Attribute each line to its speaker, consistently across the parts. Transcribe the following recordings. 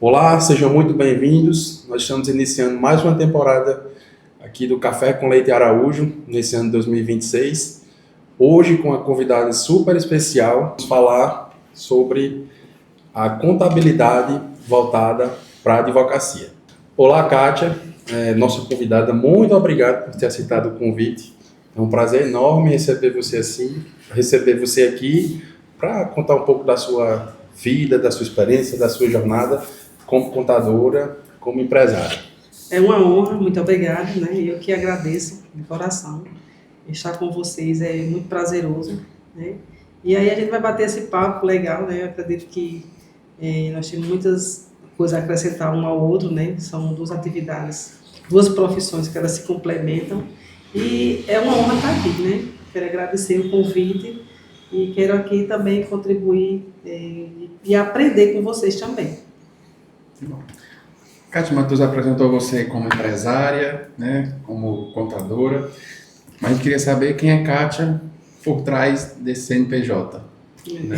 Speaker 1: Olá, sejam muito bem-vindos. Nós estamos iniciando mais uma temporada aqui do Café com Leite Araújo, nesse ano de 2026. Hoje, com uma convidada super especial, vamos falar sobre a contabilidade voltada para a advocacia. Olá, Kátia, nossa convidada, muito obrigado por ter aceitado o convite. É um prazer enorme receber você aqui para contar um pouco da sua vida, da sua experiência, da sua jornada como contadora, como empresária.
Speaker 2: É uma honra, muito obrigada, né? Eu que agradeço de coração. Estar com vocês é muito prazeroso, né? E aí a gente vai bater esse papo legal, né? Eu acredito que nós temos muitas coisas a acrescentar um ao outro, né? São duas atividades, duas profissões que elas se complementam. E é uma honra estar aqui, né? Quero agradecer o convite e quero aqui também contribuir e aprender com vocês também.
Speaker 3: Bom. Kátia Matheus apresentou você como empresária, né, como contadora, mas a gente queria saber quem é Kátia por trás desse CNPJ. Né?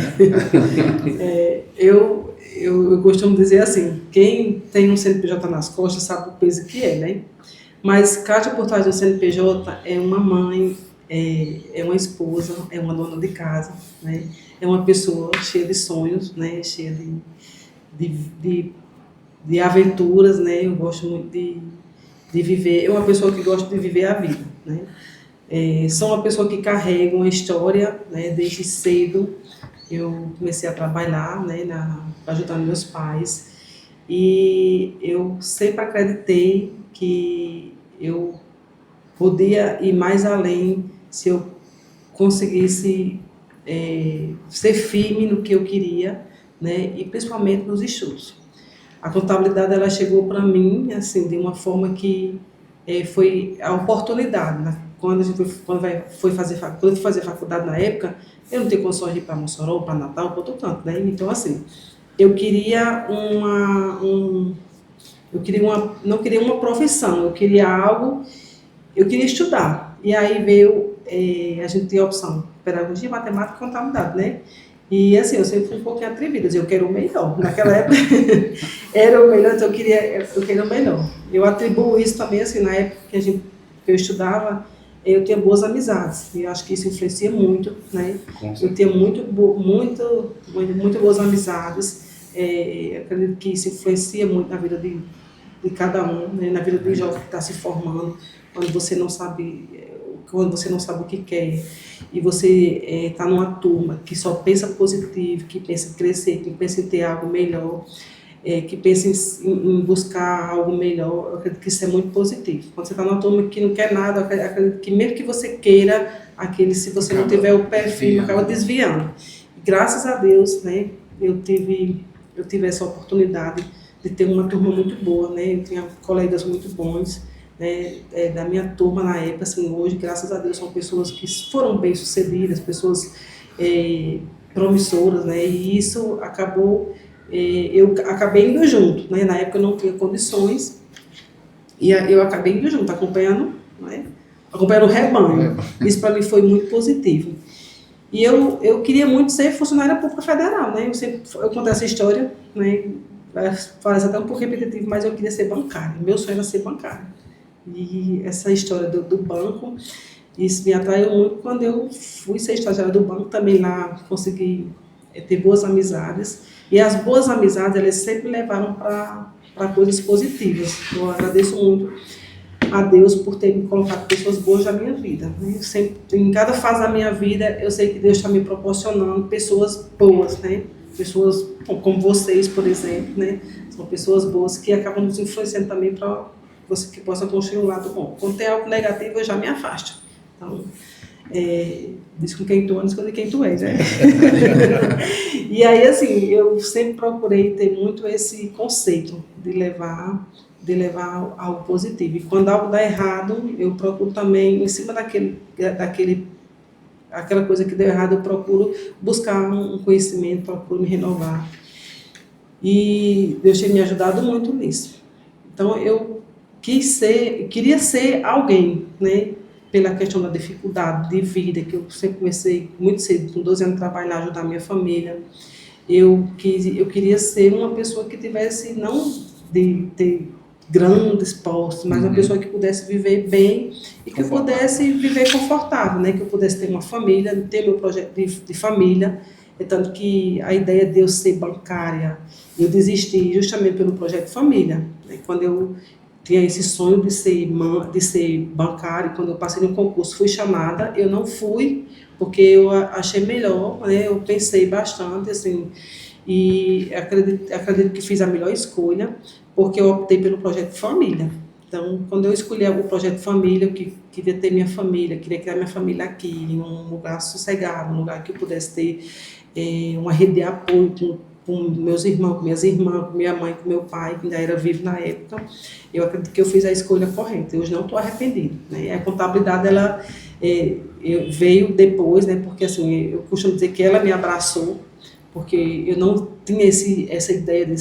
Speaker 2: Eu costumo dizer assim, quem tem um CNPJ nas costas sabe o peso que é, né? Mas Kátia por trás do CNPJ é uma mãe, é uma esposa, é uma dona de casa, né? É uma pessoa cheia de sonhos, né? Cheia de aventuras, né? Eu gosto muito de viver, é uma pessoa que gosta de viver a vida, né? Sou uma pessoa que carrega uma história, né? Desde cedo eu comecei a trabalhar, né? Ajudando meus pais, e eu sempre acreditei que eu podia ir mais além se eu conseguisse ser firme no que eu queria, né? E principalmente nos estudos. A contabilidade ela chegou para mim assim de uma forma que foi a oportunidade, né? Quando eu fui fazer faculdade na época, eu não tinha condições de ir para Mossoró, para Natal, para outro canto, né? Então assim, eu queria não queria uma profissão, eu queria algo, eu queria estudar. E aí veio, a gente tinha a opção, pedagogia, matemática e contabilidade, né? E assim, eu sempre fui um pouquinho atrevida, eu quero o melhor. Naquela época era o melhor, então eu queria o melhor. Eu atribuo isso também, assim, na época que eu estudava, eu tinha boas amizades, e eu acho que isso influencia muito, né? Eu tinha muito boas amizades, acredito que isso influencia muito na vida de cada um, né? Na vida do jovem que está se formando, quando você não sabe o que quer, e você está numa turma que só pensa positivo, que pensa em crescer, que pensa em ter algo melhor, que pensa em buscar algo melhor, eu acredito que isso é muito positivo. Quando você está numa turma que não quer nada, eu acredito que mesmo que você queira, se você não tiver o pé firme, acaba desviando. E, graças a Deus, né, eu tive essa oportunidade de ter uma turma muito boa, né, eu tinha colegas muito bons, né, da minha turma na época, assim, hoje, graças a Deus, são pessoas que foram bem-sucedidas, pessoas promissoras, né, e isso acabou, eu acabei indo junto, né, na época eu não tinha condições, e eu acabei indo junto, acompanhando o rebanho. Isso para mim foi muito positivo. E eu queria muito ser funcionária pública federal, né, eu contei essa história, né, parece até um pouco repetitivo, mas eu queria ser bancária, meu sonho era ser bancária. E essa história do banco, isso me atraiu muito quando eu fui ser estagiária do banco, também lá consegui ter boas amizades, e as boas amizades, elas sempre levaram para coisas positivas. Eu agradeço muito a Deus por ter me colocado pessoas boas na minha vida, né? Em cada fase da minha vida, eu sei que Deus está me proporcionando pessoas boas, né? Pessoas como vocês, por exemplo, né? São pessoas boas que acabam nos influenciando também para você que possa construir um lado bom. Quando tem algo negativo, eu já me afasto. Então, diz com quem tu andas, com quem tu és, né? E aí, assim, eu sempre procurei ter muito esse conceito de levar algo positivo. E quando algo dá errado, eu procuro também, em cima aquela coisa que deu errado, eu procuro buscar um conhecimento, procuro me renovar. E Deus tem me ajudado muito nisso. Então, eu queria ser alguém, né? Pela questão da dificuldade de vida, que eu sempre comecei muito cedo, com 12 anos, a trabalhar, ajudar a minha família. eu queria ser uma pessoa que tivesse, não de ter grandes postos, mas uma pessoa que pudesse viver bem e que pudesse viver confortável, né? Que eu pudesse ter uma família, ter meu projeto de família. É tanto que a ideia de eu ser bancária, eu desisti justamente pelo projeto família, né? Quando eu tinha esse sonho de ser bancária, quando eu passei no concurso, fui chamada, eu não fui, porque eu achei melhor, né? Eu pensei bastante, assim, e acredito que fiz a melhor escolha, porque eu optei pelo projeto família. Então, quando eu escolhi o projeto família, eu queria ter minha família, queria criar minha família aqui, em um lugar sossegado, um lugar que eu pudesse ter uma rede de apoio com meus irmãos, com minhas irmãs, com minha mãe, com meu pai, que ainda era vivo na época. Eu acredito que eu fiz a escolha correta. Hoje não estou arrependida, né? A contabilidade, ela veio depois, né? Porque assim, eu costumo dizer que ela me abraçou, porque eu não tinha essa ideia de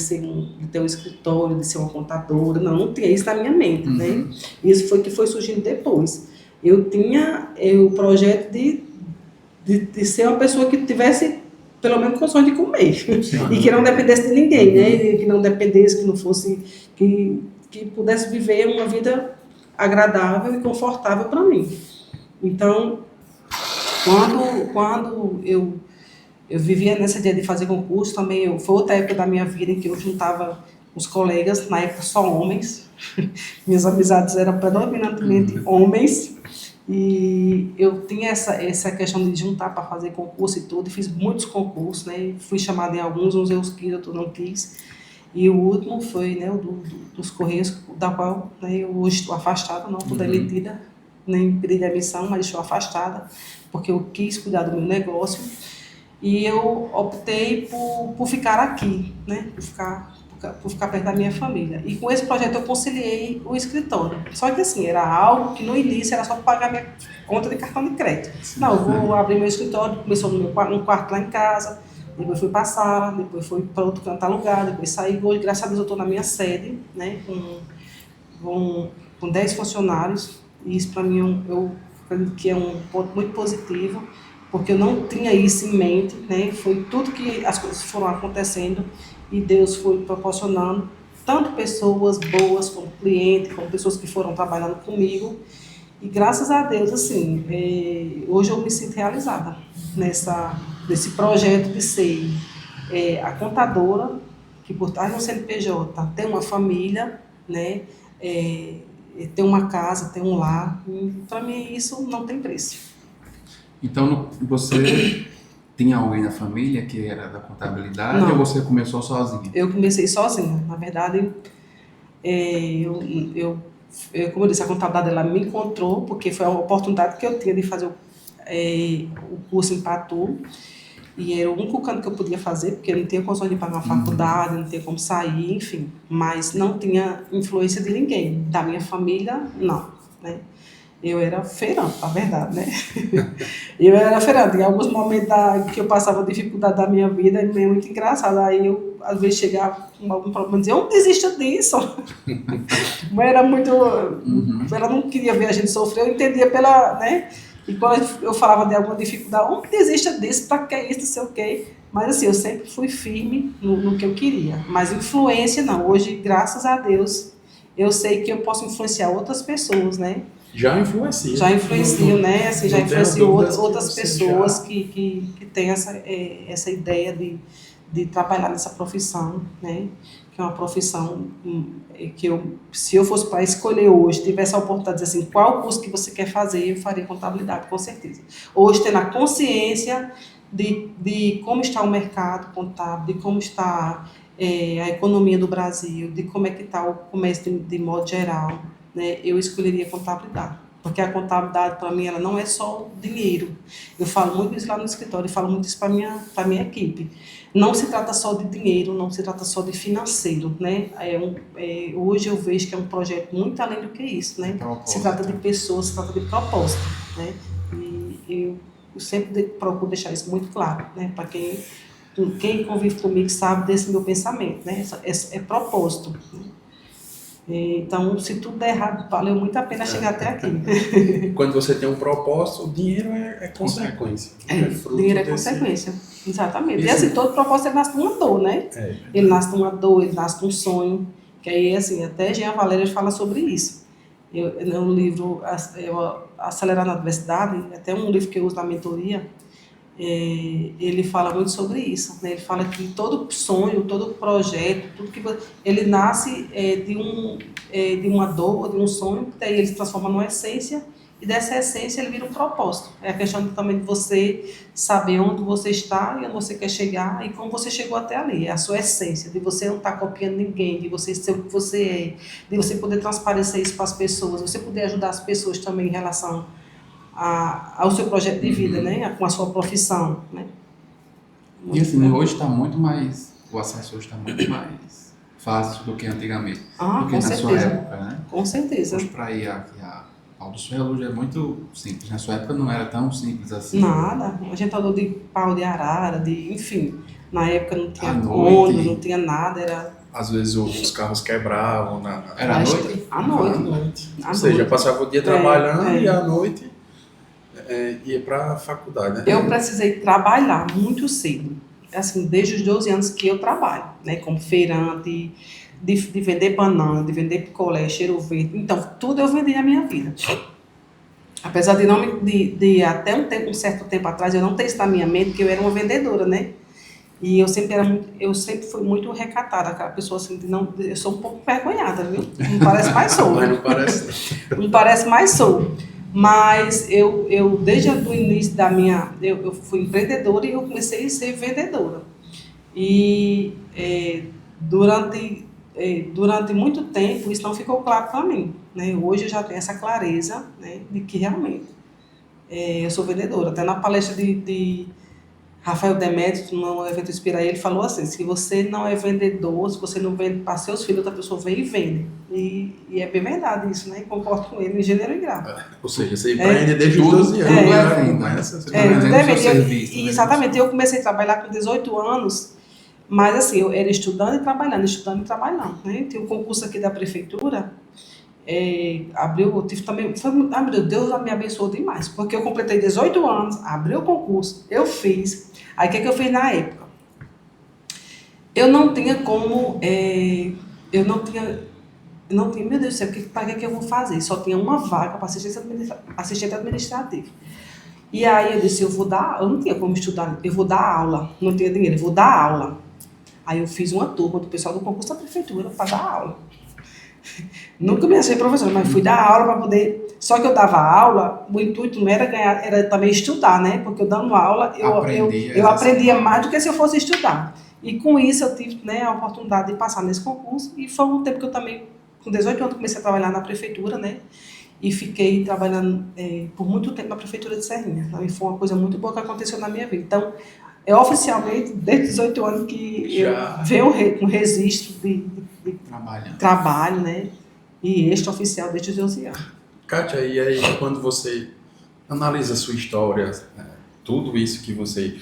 Speaker 2: ter um escritório, de ser uma contadora, não tinha isso na minha mente, né? Isso foi surgindo depois. Eu tinha o projeto de ser uma pessoa que tivesse pelo menos condições de comer. Sim. E que não dependesse de ninguém, né? E que não dependesse, que não fosse, que pudesse viver uma vida agradável e confortável para mim. Então, quando eu vivia nessa ideia de fazer concurso, também foi outra época da minha vida em que eu juntava os colegas, na época só homens, minhas amizades eram predominantemente homens, e eu tinha essa questão de juntar para fazer concurso e tudo, e fiz muitos concursos, né? Fui chamada em alguns eu quis, outros não quis, e o último foi, né, o dos Correios, da qual, né, eu hoje estou afastada, não estou demitida, nem pedi demissão, mas estou afastada, porque eu quis cuidar do meu negócio, e eu optei por ficar aqui, né? Por ficar perto da minha família. E com esse projeto eu conciliei o escritório. Só que assim, era algo que no início era só para pagar minha conta de cartão de crédito. Não, eu vou abrir meu escritório, começou no quarto lá em casa, depois fui para a sala, depois fui para outro canto alugado, depois saí. Hoje, graças a Deus, eu estou na minha sede, né? Com 10 funcionários, e isso para mim eu acredito que é um ponto muito positivo, porque eu não tinha isso em mente, né? Foi tudo que as coisas foram acontecendo e Deus foi proporcionando tanto pessoas boas como clientes, como pessoas que foram trabalhando comigo, e graças a Deus, assim, hoje eu me sinto realizada nesse projeto de ser a contadora, que por trás do CNPJ tem uma família, né? Tem uma casa, tem um lar, e para mim isso não tem preço.
Speaker 3: Então, você tinha alguém na família que era da contabilidade?
Speaker 2: Não.
Speaker 3: Ou você começou sozinha?
Speaker 2: Eu comecei sozinha. Na verdade, como eu disse, a contabilidade ela me encontrou, porque foi a oportunidade que eu tinha de fazer o curso em Patu, e era o único canto que eu podia fazer, porque eu não tinha condições de pagar uma faculdade, não tinha como sair, enfim, mas não tinha influência de ninguém, da minha família, não, né? Eu era feirante, na verdade, né? Eu era feirante. Em alguns momentos que eu passava dificuldade da minha vida, é muito engraçado. Aí eu, às vezes, chegava com algum problema e dizia, eu não desisto disso. Mas era muito... Ela não queria ver a gente sofrer, eu entendia né? E quando eu falava de alguma dificuldade, não desista disso, para que isso, não sei o quê. Mas assim, eu sempre fui firme no que eu queria. Mas influência, não. Hoje, graças a Deus, eu sei que eu posso influenciar outras pessoas, né?
Speaker 1: Já influencia.
Speaker 2: Já influencio, né? Assim, já influencio outras pessoas que têm essa ideia de trabalhar nessa profissão, né? Que é uma profissão que se eu fosse para escolher hoje, tivesse a oportunidade de dizer assim, qual curso que você quer fazer, eu faria contabilidade, com certeza. Hoje, tendo a consciência de como está o mercado contábil, de como está a economia do Brasil, de como é que está o comércio de modo geral, né, eu escolheria contabilidade, porque a contabilidade para mim ela não é só dinheiro. Eu falo muito isso lá no escritório, eu falo muito isso para minha equipe. Não se trata só de dinheiro, não se trata só de financeiro, né? Hoje eu vejo que é um projeto muito além do que isso, né? Se trata de pessoas, se trata de propósito, né? E eu sempre procuro deixar isso muito claro, né? Para quem convive comigo sabe desse meu pensamento, né? É propósito. Então, se tudo der errado, valeu muito a pena chegar até aqui.
Speaker 1: Quando você tem um propósito, o dinheiro é consequência. Fruto
Speaker 2: Dinheiro é
Speaker 1: desse...
Speaker 2: consequência, exatamente.
Speaker 3: Isso.
Speaker 2: E assim, todo propósito ele nasce de uma dor, né? Ele nasce de uma dor, ele nasce de um sonho, que aí, assim, até Jean Valéria fala sobre isso. No livro Acelerar na Adversidade, até um livro que eu uso na mentoria, ele fala muito sobre isso, né? Ele fala que todo sonho, todo projeto, tudo que ele nasce de uma dor, de um sonho, que daí ele se transforma numa essência, e dessa essência ele vira um propósito. É a questão também de você saber onde você está e onde você quer chegar e como você chegou até ali. É a sua essência, de você não estar copiando ninguém, de você ser o que você é, de você poder transparecer isso para as pessoas, você poder ajudar as pessoas também em relação ao seu projeto de vida, né? Com a sua profissão, né?
Speaker 3: E assim, hoje está muito mais, o acesso hoje está muito mais fácil do que antigamente, do que
Speaker 2: Com
Speaker 3: na
Speaker 2: certeza.
Speaker 3: sua época, né?
Speaker 2: Com certeza.
Speaker 3: Hoje para ir aqui a Pau do Sul hoje é muito simples, na sua época não era tão simples assim.
Speaker 2: Nada, a gente andou de pau de arara, enfim, na época não tinha
Speaker 3: À noite.
Speaker 2: ônibus, não tinha nada, era...
Speaker 1: Às vezes os carros quebravam
Speaker 3: Era à noite?
Speaker 2: À noite.
Speaker 1: Ou seja,
Speaker 2: noite.
Speaker 1: passava o dia trabalhando
Speaker 2: É.
Speaker 1: e à noite ia para a faculdade, né?
Speaker 2: Eu precisei trabalhar muito cedo, assim, desde os 12 anos que eu trabalho, né, como feirante, de vender banana, de vender picolé, cheiro verde, então, tudo eu vendi na minha vida. Apesar de não de até um certo tempo atrás, eu não ter isso na minha mente, que eu era uma vendedora, né, e eu sempre fui muito recatada, aquela pessoa assim, eu sou um pouco envergonhada, viu, não parece mais sou.
Speaker 1: Mas não parece.
Speaker 2: Não parece mais sou. Mas eu desde o início da minha... Eu fui empreendedora e eu comecei a ser vendedora. E durante muito tempo isso não ficou claro para mim, né? Hoje eu já tenho essa clareza, né, de que realmente eu sou vendedora. Até na palestra de Rafael Demetrio, no evento Inspira, ele falou assim, se você não é vendedor, se você não vende para seus filhos, outra pessoa vem e vende. E é bem verdade isso, né? Concordo com ele, em gênero e grau.
Speaker 1: Ou seja, você empreende desde os
Speaker 3: tudo,
Speaker 1: 12 anos.
Speaker 3: tudo
Speaker 1: né?
Speaker 3: venda.
Speaker 1: Começa, você
Speaker 3: vendendo seu serviço, né?
Speaker 2: Exatamente, eu comecei a trabalhar com 18 anos, mas assim, eu era estudando e trabalhando, né? Tinha um concurso aqui da prefeitura, abriu, eu tive também, meu Deus, me abençoou demais, porque eu completei 18 anos, abri o concurso, eu fiz, aí o que eu fiz na época? Eu não tinha como, eu não tinha, meu Deus do céu, para que eu vou fazer? Só tinha uma vaga para assistente administrativo. E aí eu disse, eu não tinha como estudar, eu vou dar aula, não tinha dinheiro, eu vou dar aula. Aí eu fiz uma turma do pessoal do concurso da prefeitura para dar aula. Nunca me achei professora, mas fui dar aula para poder... Só que eu dava aula, o intuito não era ganhar, era também estudar, né? Porque eu dando aula, eu aprendia mais do que se eu fosse estudar. E com isso eu tive, né, a oportunidade de passar nesse concurso. E foi um tempo que eu também, com 18 anos, comecei a trabalhar na prefeitura, né? E fiquei trabalhando por muito tempo na prefeitura de Serrinha. E foi uma coisa muito boa que aconteceu na minha vida. Então, oficialmente, desde 18 anos que eu venho com registro de trabalho, né? E extraoficial desde os 12 anos.
Speaker 1: Kátia, e aí quando você analisa a sua história, tudo isso que você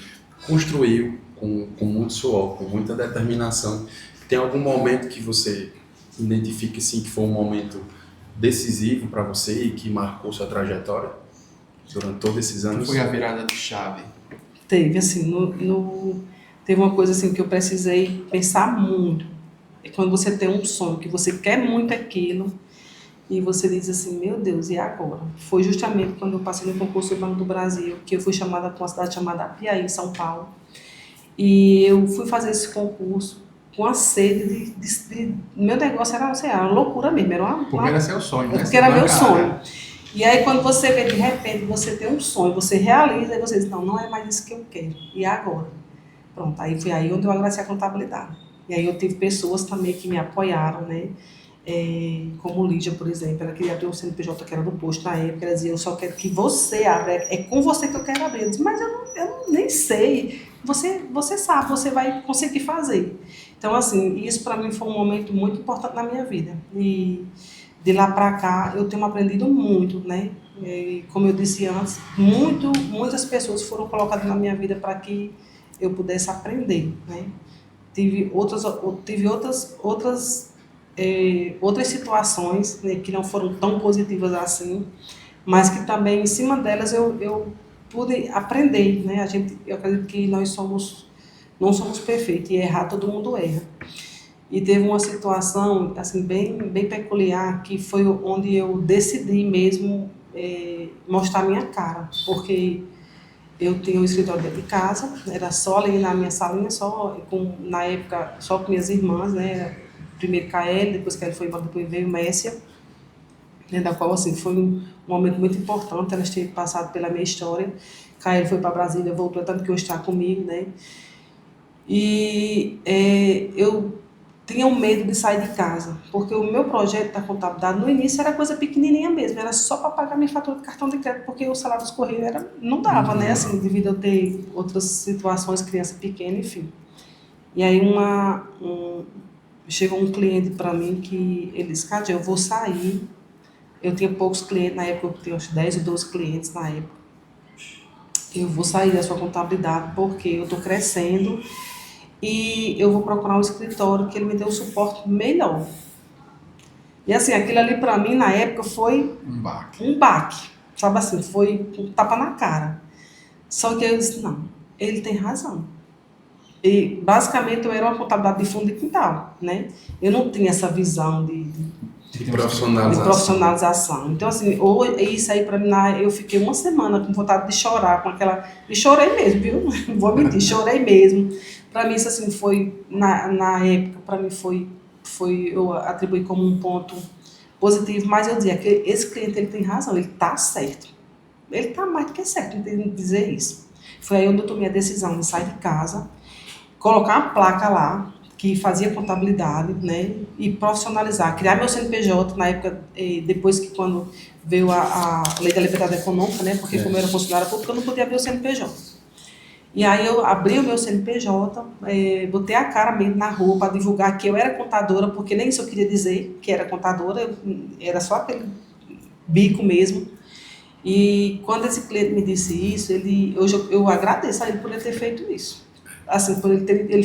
Speaker 1: construiu com muito suor, com muita determinação, tem algum momento que você identifica assim, que foi um momento decisivo para você e que marcou sua trajetória durante todos esses anos?
Speaker 3: Foi a virada de chave.
Speaker 2: Teve, assim, teve uma coisa assim que eu precisei pensar muito. É quando você tem um sonho, que você quer muito aquilo, e você diz assim, meu Deus, e agora? Foi justamente quando eu passei no concurso do Banco do Brasil, que eu fui chamada para uma cidade chamada Piaí, em São Paulo. E eu fui fazer esse concurso com a sede meu negócio era, sei lá, uma loucura mesmo.
Speaker 3: Porque era seu sonho, né?
Speaker 2: Porque era meu sonho. E aí, quando você vê, de repente, você tem um sonho, você realiza, e você diz, não é mais isso que eu quero. E agora? Pronto, aí foi aí onde eu agradeci a contabilidade. E aí eu tive pessoas também que me apoiaram, né? Como Lídia, por exemplo, ela queria abrir um CNPJ que era do posto na época, ela dizia, eu só quero que você abra, é com você que eu quero abrir. Eu disse, mas eu nem sei, você sabe, você vai conseguir fazer. Então, assim, isso para mim foi um momento muito importante na minha vida. E de lá para cá, eu tenho aprendido muito, né? Como eu disse antes, muitas pessoas foram colocadas na minha vida para que eu pudesse aprender, né? Tive outras outras situações, né, que não foram tão positivas assim, mas que também em cima delas eu pude aprender, né? Eu acredito que não somos perfeitos e errar todo mundo erra. E teve uma situação assim bem peculiar que foi onde eu decidi mesmo mostrar minha cara, porque eu tinha um escritório dentro de casa, era só ali na minha salinha, na época só com minhas irmãs, né? Primeiro KL, depois que ele foi embora, depois veio Messia, né? Da qual assim foi um momento muito importante, elas terem passado pela minha história. KL foi para Brasília, voltou, tanto que hoje está comigo, né? E eu tinha um medo de sair de casa, porque o meu projeto da contabilidade no início era coisa pequenininha mesmo, era só para pagar minha fatura de cartão de crédito, porque o salário dos Correios não dava, né, assim, devido a eu ter outras situações, criança pequena, enfim. E aí chegou um cliente para mim que ele disse, Cátia, eu vou sair, eu tinha poucos clientes na época, eu tinha uns 10 ou 12 clientes na época, eu vou sair da sua contabilidade porque eu estou crescendo e eu vou procurar um escritório que ele me dê um suporte melhor. E assim, aquilo ali para mim na época foi um baque, sabe assim, foi um tapa na cara. Só que eu disse, não, ele tem razão. E basicamente eu era uma contabilidade de fundo de quintal, né? Eu não tinha essa visão
Speaker 1: De
Speaker 2: de
Speaker 1: profissionalização.
Speaker 2: profissionalização. Então, assim, isso aí para mim, eu fiquei uma semana com vontade de chorar, e chorei mesmo, viu? Não vou mentir, chorei mesmo. Para mim, isso assim, na época, para mim eu atribuí como um ponto positivo, mas eu dizia que esse cliente ele tem razão, ele está certo. Ele está mais do que certo em dizer isso. Foi aí onde eu tomei a decisão de sair de casa, colocar uma placa lá, que fazia contabilidade, né, e profissionalizar, criar meu CNPJ na época, depois que quando veio a lei da liberdade econômica, né, porque como eu era funcionária pública, eu não podia abrir o CNPJ. E aí eu abri o meu CNPJ, botei a cara mesmo na rua para divulgar que eu era contadora, porque nem isso eu queria dizer que era contadora, era só aquele bico mesmo. E quando esse cliente me disse isso, hoje eu agradeço a ele por ele ter feito isso. Assim, por ele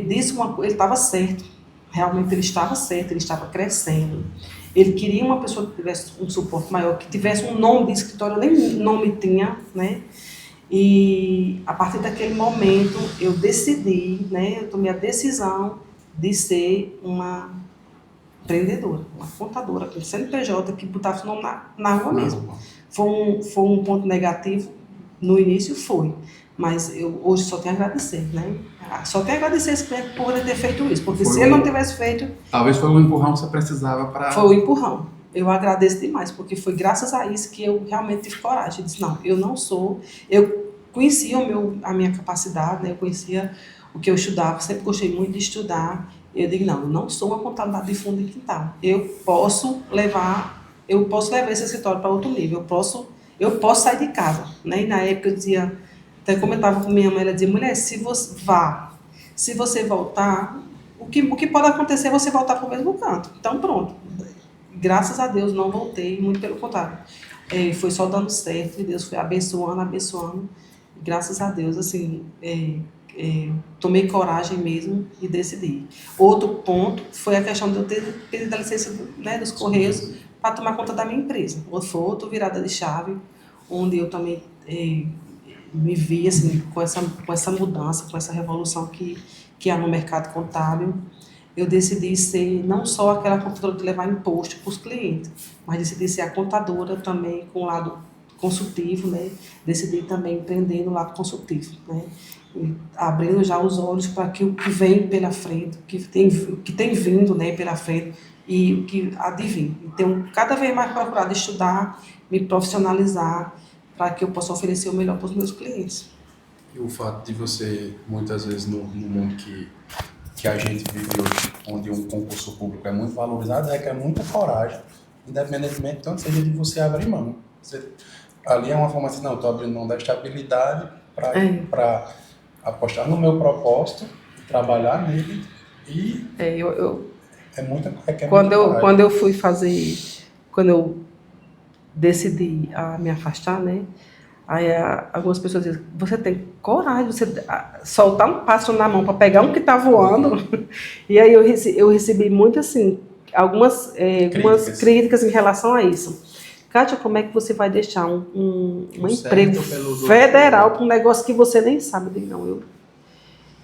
Speaker 2: disse ele estava certo, realmente ele estava certo, ele estava crescendo. Ele queria uma pessoa que tivesse um suporte maior, que tivesse um nome de escritório, nem nome tinha, né? E a partir daquele momento eu decidi, né? Eu tomei a decisão de ser uma empreendedora, uma contadora, com CNPJ, que botava o nome na rua mesmo. Foi um ponto negativo no início, foi. Mas eu hoje só tenho a agradecer, né? Só tenho a agradecer esse cliente por ele ter feito isso, porque se ele não tivesse feito...
Speaker 3: Talvez foi o empurrão que você precisava para...
Speaker 2: Foi o empurrão. Eu agradeço demais, porque foi graças a isso que eu realmente tive coragem. Eu disse, não, eu não sou... Eu conhecia a minha capacidade, né? Eu conhecia o que eu estudava, sempre gostei muito de estudar. Eu digo, não, eu não sou uma contabilidade de fundo de quintal. Eu posso levar esse escritório para outro nível. Eu posso sair de casa, né? E na época eu dizia... Até comentava com minha mãe, ela dizia, mulher, se você voltar, o que pode acontecer é você voltar para o mesmo canto. Então, pronto. Graças a Deus, não voltei, muito pelo contrário. Foi só dando certo, e Deus foi abençoando. Graças a Deus, assim, tomei coragem mesmo e decidi. Outro ponto foi a questão de eu ter pedido a licença dos Correios para tomar conta da minha empresa. Foi outra virada de chave, onde eu também... me vi assim, com essa mudança, com essa revolução que há no mercado contábil. Eu decidi ser não só aquela contadora de levar imposto para os clientes, mas decidi ser a contadora também com o lado consultivo, né? Decidi também empreender no lado consultivo, né? E abrindo já os olhos para que o que vem pela frente, o que tem vindo, né, pela frente e o que há de vir. Então, cada vez mais procurado estudar, me profissionalizar, para que eu possa oferecer o melhor para os meus clientes.
Speaker 1: E o fato de você, muitas vezes, no mundo que a gente vive hoje, onde um concurso público é muito valorizado, é que é muita coragem, independentemente de tanto seja de você abrir mão. Ali é uma forma assim, não, estou abrindo mão da estabilidade para apostar no meu propósito, trabalhar nele e
Speaker 2: quando eu fui fazer, quando eu decidi a me afastar, né? Aí algumas pessoas dizem, você tem coragem de você soltar um pássaro na mão para pegar um que está voando? E aí eu recebi muito assim, algumas críticas em relação a isso. Kátia, como é que você vai deixar um emprego federal para um negócio que você nem sabe? Eu digo, não,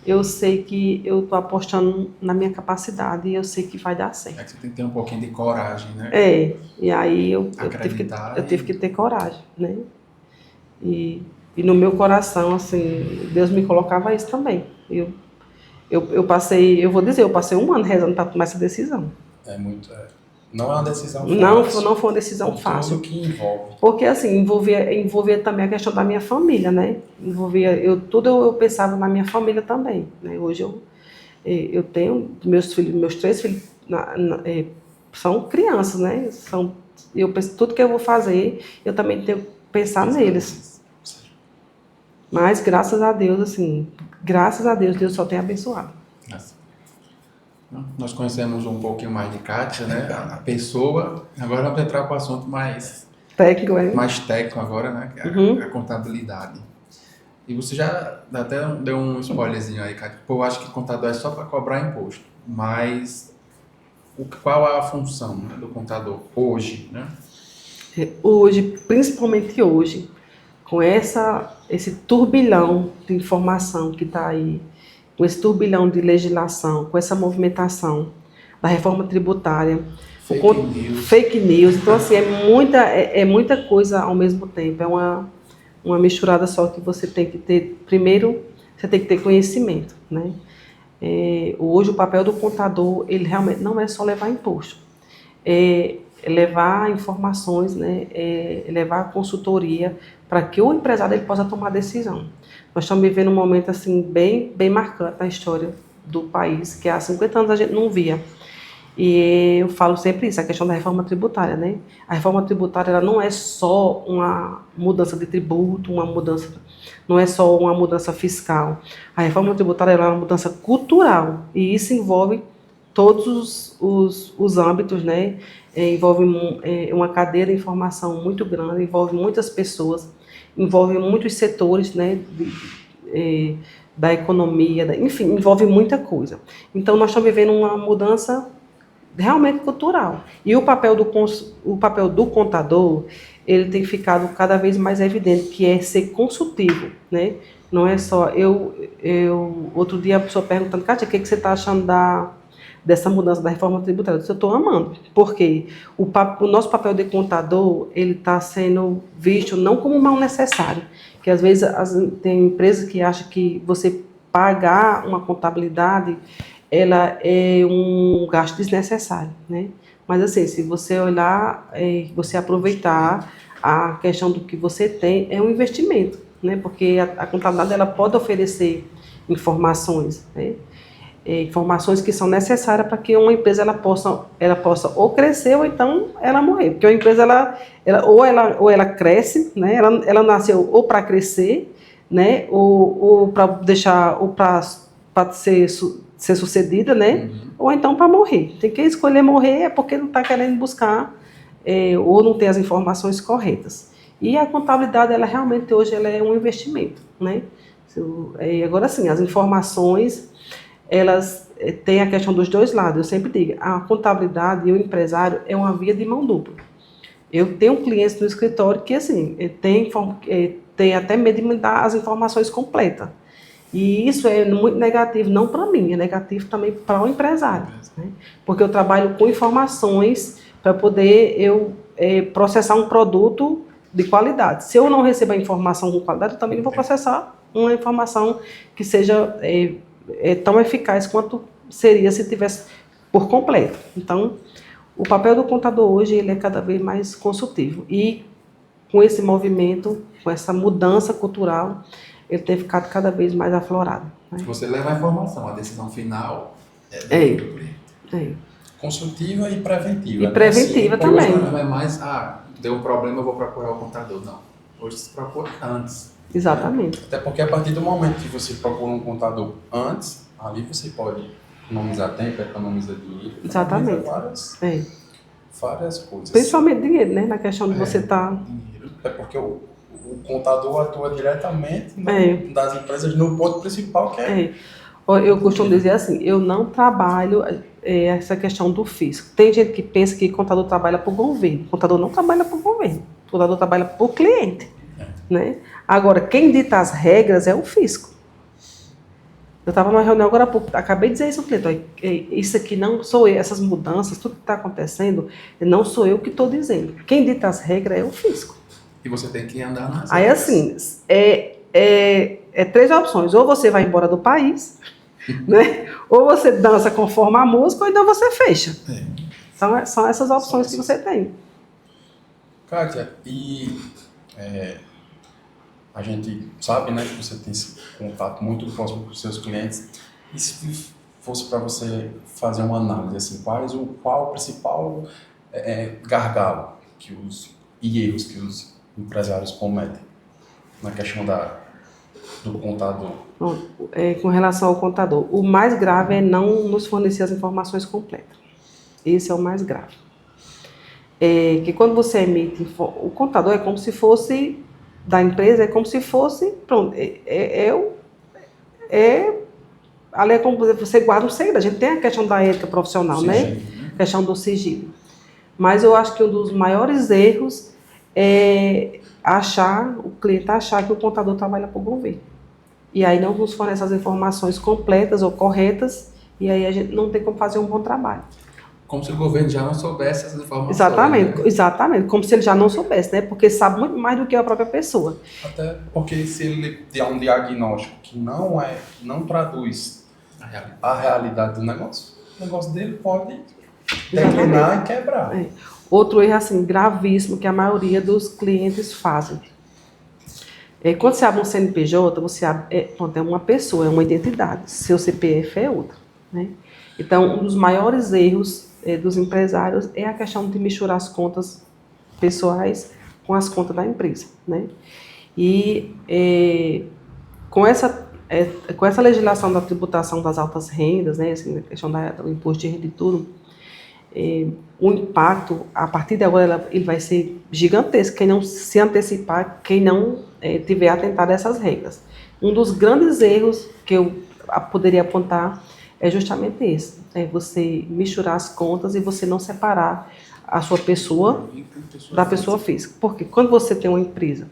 Speaker 2: eu sei que eu estou apostando na minha capacidade e eu sei que vai dar certo.
Speaker 3: É que você tem que ter um pouquinho de coragem, né?
Speaker 2: E aí eu tive que ter coragem, né? E no meu coração, assim, Deus me colocava isso também. Eu passei 1 ano rezando para tomar essa decisão.
Speaker 1: Não é uma decisão fácil.
Speaker 2: Não foi uma decisão fácil.
Speaker 1: Tudo que envolve.
Speaker 2: Porque, assim, envolvia também a questão da minha família, né? Eu pensava na minha família também, né? Hoje eu tenho meus 3 filhos são crianças, né? Eu penso, tudo que eu vou fazer, eu também tenho que pensar neles. Mas, graças a Deus, assim, Deus só tem abençoado.
Speaker 3: Nós conhecemos um pouquinho mais de Kátia, né? A pessoa. Agora vamos entrar para o assunto mais
Speaker 2: técnico,
Speaker 3: mais técnico agora, né? Que é a contabilidade. E você já até deu um spoilerzinho aí, Kátia. Pô, eu acho que contador é só para cobrar imposto. Mas qual é a função, né, do contador hoje, né?
Speaker 2: Hoje, principalmente hoje, com esse turbilhão de informação que está aí, com esse turbilhão de legislação, com essa movimentação da reforma tributária, fake news. Então, assim, é muita coisa ao mesmo tempo. É uma misturada só que você tem que ter. Primeiro, você tem que ter conhecimento, né? Hoje, o papel do contador, ele realmente não é só levar imposto. É levar informações, né? Levar consultoria para que o empresário ele possa tomar decisão. Nós estamos vivendo um momento assim, bem marcante na história do país, que há 50 anos a gente não via. E eu falo sempre isso, a questão da reforma tributária, né? A reforma tributária ela não é só uma mudança de tributo, não é só uma mudança fiscal. A reforma tributária ela é uma mudança cultural e isso envolve todos os âmbitos, né? Envolve uma cadeia de informação muito grande, envolve muitas pessoas, envolve muitos setores, né? Da economia, enfim, envolve muita coisa. Então, nós estamos vivendo uma mudança realmente cultural. E o papel do contador, ele tem ficado cada vez mais evidente, que é ser consultivo, né? Não é só... outro dia a pessoa perguntando, Kátia, o que você está achando dessa mudança da reforma tributária? Eu disse, eu estou amando, porque o nosso papel de contador, ele está sendo visto não como um mal necessário, que às vezes tem empresas que acham que você pagar uma contabilidade, ela é um gasto desnecessário, né? Mas assim, se você olhar, você aproveitar a questão do que você tem, é um investimento, né? Porque a contabilidade ela pode oferecer informações, né? Informações que são necessárias para que uma empresa ela possa ou crescer ou então ela morrer, porque uma empresa ela cresce, né? Ela nasceu ou para crescer, né? Ou para deixar, ou para ser sucedida, né? Ou então para morrer. Tem que escolher morrer é porque não está querendo buscar ou não tem as informações corretas. E a contabilidade, ela realmente hoje ela é um investimento, né? Agora sim, as informações, elas têm a questão dos dois lados. Eu sempre digo, a contabilidade e o empresário é uma via de mão dupla. Eu tenho clientes no escritório que, assim, tem até medo de me dar as informações completas. E isso é muito negativo, não para mim, é negativo também para o empresário, né? Porque eu trabalho com informações para poder processar um produto de qualidade. Se eu não recebo a informação com qualidade, eu também não vou processar uma informação que seja tão eficaz quanto seria se tivesse por completo. Então, o papel do contador hoje ele é cada vez mais consultivo. E com esse movimento, com essa mudança cultural, ele tem ficado cada vez mais aflorado, né?
Speaker 3: Você leva a informação, a decisão final
Speaker 1: consultiva e preventiva.
Speaker 2: E preventiva
Speaker 1: assim,
Speaker 2: também.
Speaker 3: Não é mais, deu um problema, eu vou procurar o contador. Não. Hoje se procura antes.
Speaker 2: Exatamente.
Speaker 1: Até porque a partir do momento que você procura um contador antes, ali você pode economizar tempo, economizar dinheiro.
Speaker 2: Exatamente.
Speaker 1: Várias coisas.
Speaker 2: Principalmente dinheiro, né? Na questão de você estar...
Speaker 1: É porque o contador atua diretamente
Speaker 2: É.
Speaker 1: das empresas no ponto principal, que é...
Speaker 2: Eu costumo dizer assim, eu não trabalho essa questão do fisco. Tem gente que pensa que contador trabalha para o governo. Contador não trabalha para o governo. Contador trabalha para o cliente. Né? Agora, quem dita as regras é o fisco. Eu estava numa reunião agora há pouco, acabei de dizer isso ao cliente. Ó, isso aqui não sou eu, essas mudanças, tudo que está acontecendo, não sou eu que estou dizendo. Quem dita as regras é o fisco.
Speaker 3: E você tem que andar nas
Speaker 2: Aí,
Speaker 3: regras.
Speaker 2: assim, três opções. Ou você vai embora do país, né? Ou você dança conforme a música, ou então você fecha. São essas opções que você tem.
Speaker 1: Kátia, a gente sabe, né, que você tem esse contato muito próximo com os seus clientes. E se fosse para você fazer uma análise, assim, qual o principal gargalo e erros que os empresários cometem na questão do contador?
Speaker 2: Bom, com relação ao contador, o mais grave é não nos fornecer as informações completas. Esse é o mais grave. Que quando você emite, o contador é como se fosse da empresa, é como se fosse, pronto, ali é como você guarda um segredo. A gente tem a questão da ética profissional, né? A questão do sigilo. Mas eu acho que um dos maiores erros é o cliente achar que o contador trabalha para o governo. E aí não nos fornece as informações completas ou corretas, e aí a gente não tem como fazer um bom trabalho.
Speaker 3: Como se o governo já não soubesse essas informações.
Speaker 2: Exatamente,
Speaker 3: né?
Speaker 2: exatamente, como se ele já não soubesse, né? Porque sabe muito mais do que a própria pessoa.
Speaker 1: Até porque se ele der um diagnóstico que não traduz a realidade do negócio, o negócio dele pode declinar e quebrar.
Speaker 2: Outro erro assim, gravíssimo que a maioria dos clientes fazem. Quando você abre um CNPJ, você abre, é uma pessoa, é uma identidade. Seu CPF é outra. Né? Então, um dos maiores erros dos empresários é a questão de misturar as contas pessoais com as contas da empresa. Né? E com essa legislação da tributação das altas rendas, né, assim, a questão do imposto de renda e tudo, o impacto, a partir de agora, ele vai ser gigantesco. Quem não se antecipar, quem não tiver atentado a essas regras. Um dos grandes erros que eu poderia apontar é justamente esse. É você misturar as contas e você não separar a sua pessoa da pessoa física. Porque quando você tem uma empresa,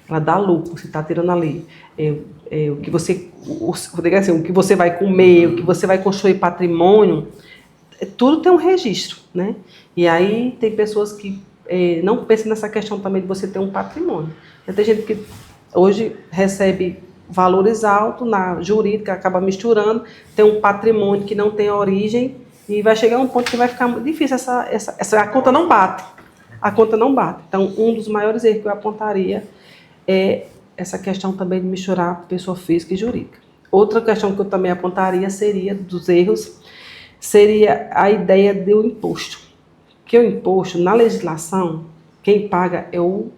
Speaker 2: ela dá lucro, você está tirando ali o que você vai comer, o que você vai construir patrimônio, tudo tem um registro, né? E aí tem pessoas que não pensam nessa questão também de você ter um patrimônio. Tem gente que hoje recebe valores altos na jurídica, acaba misturando, tem um patrimônio que não tem origem e vai chegar a um ponto que vai ficar muito difícil, a conta não bate. A conta não bate. Então, um dos maiores erros que eu apontaria é essa questão também de misturar pessoa física e jurídica. Outra questão que eu também apontaria seria a ideia do imposto. Que o imposto, na legislação, quem paga é o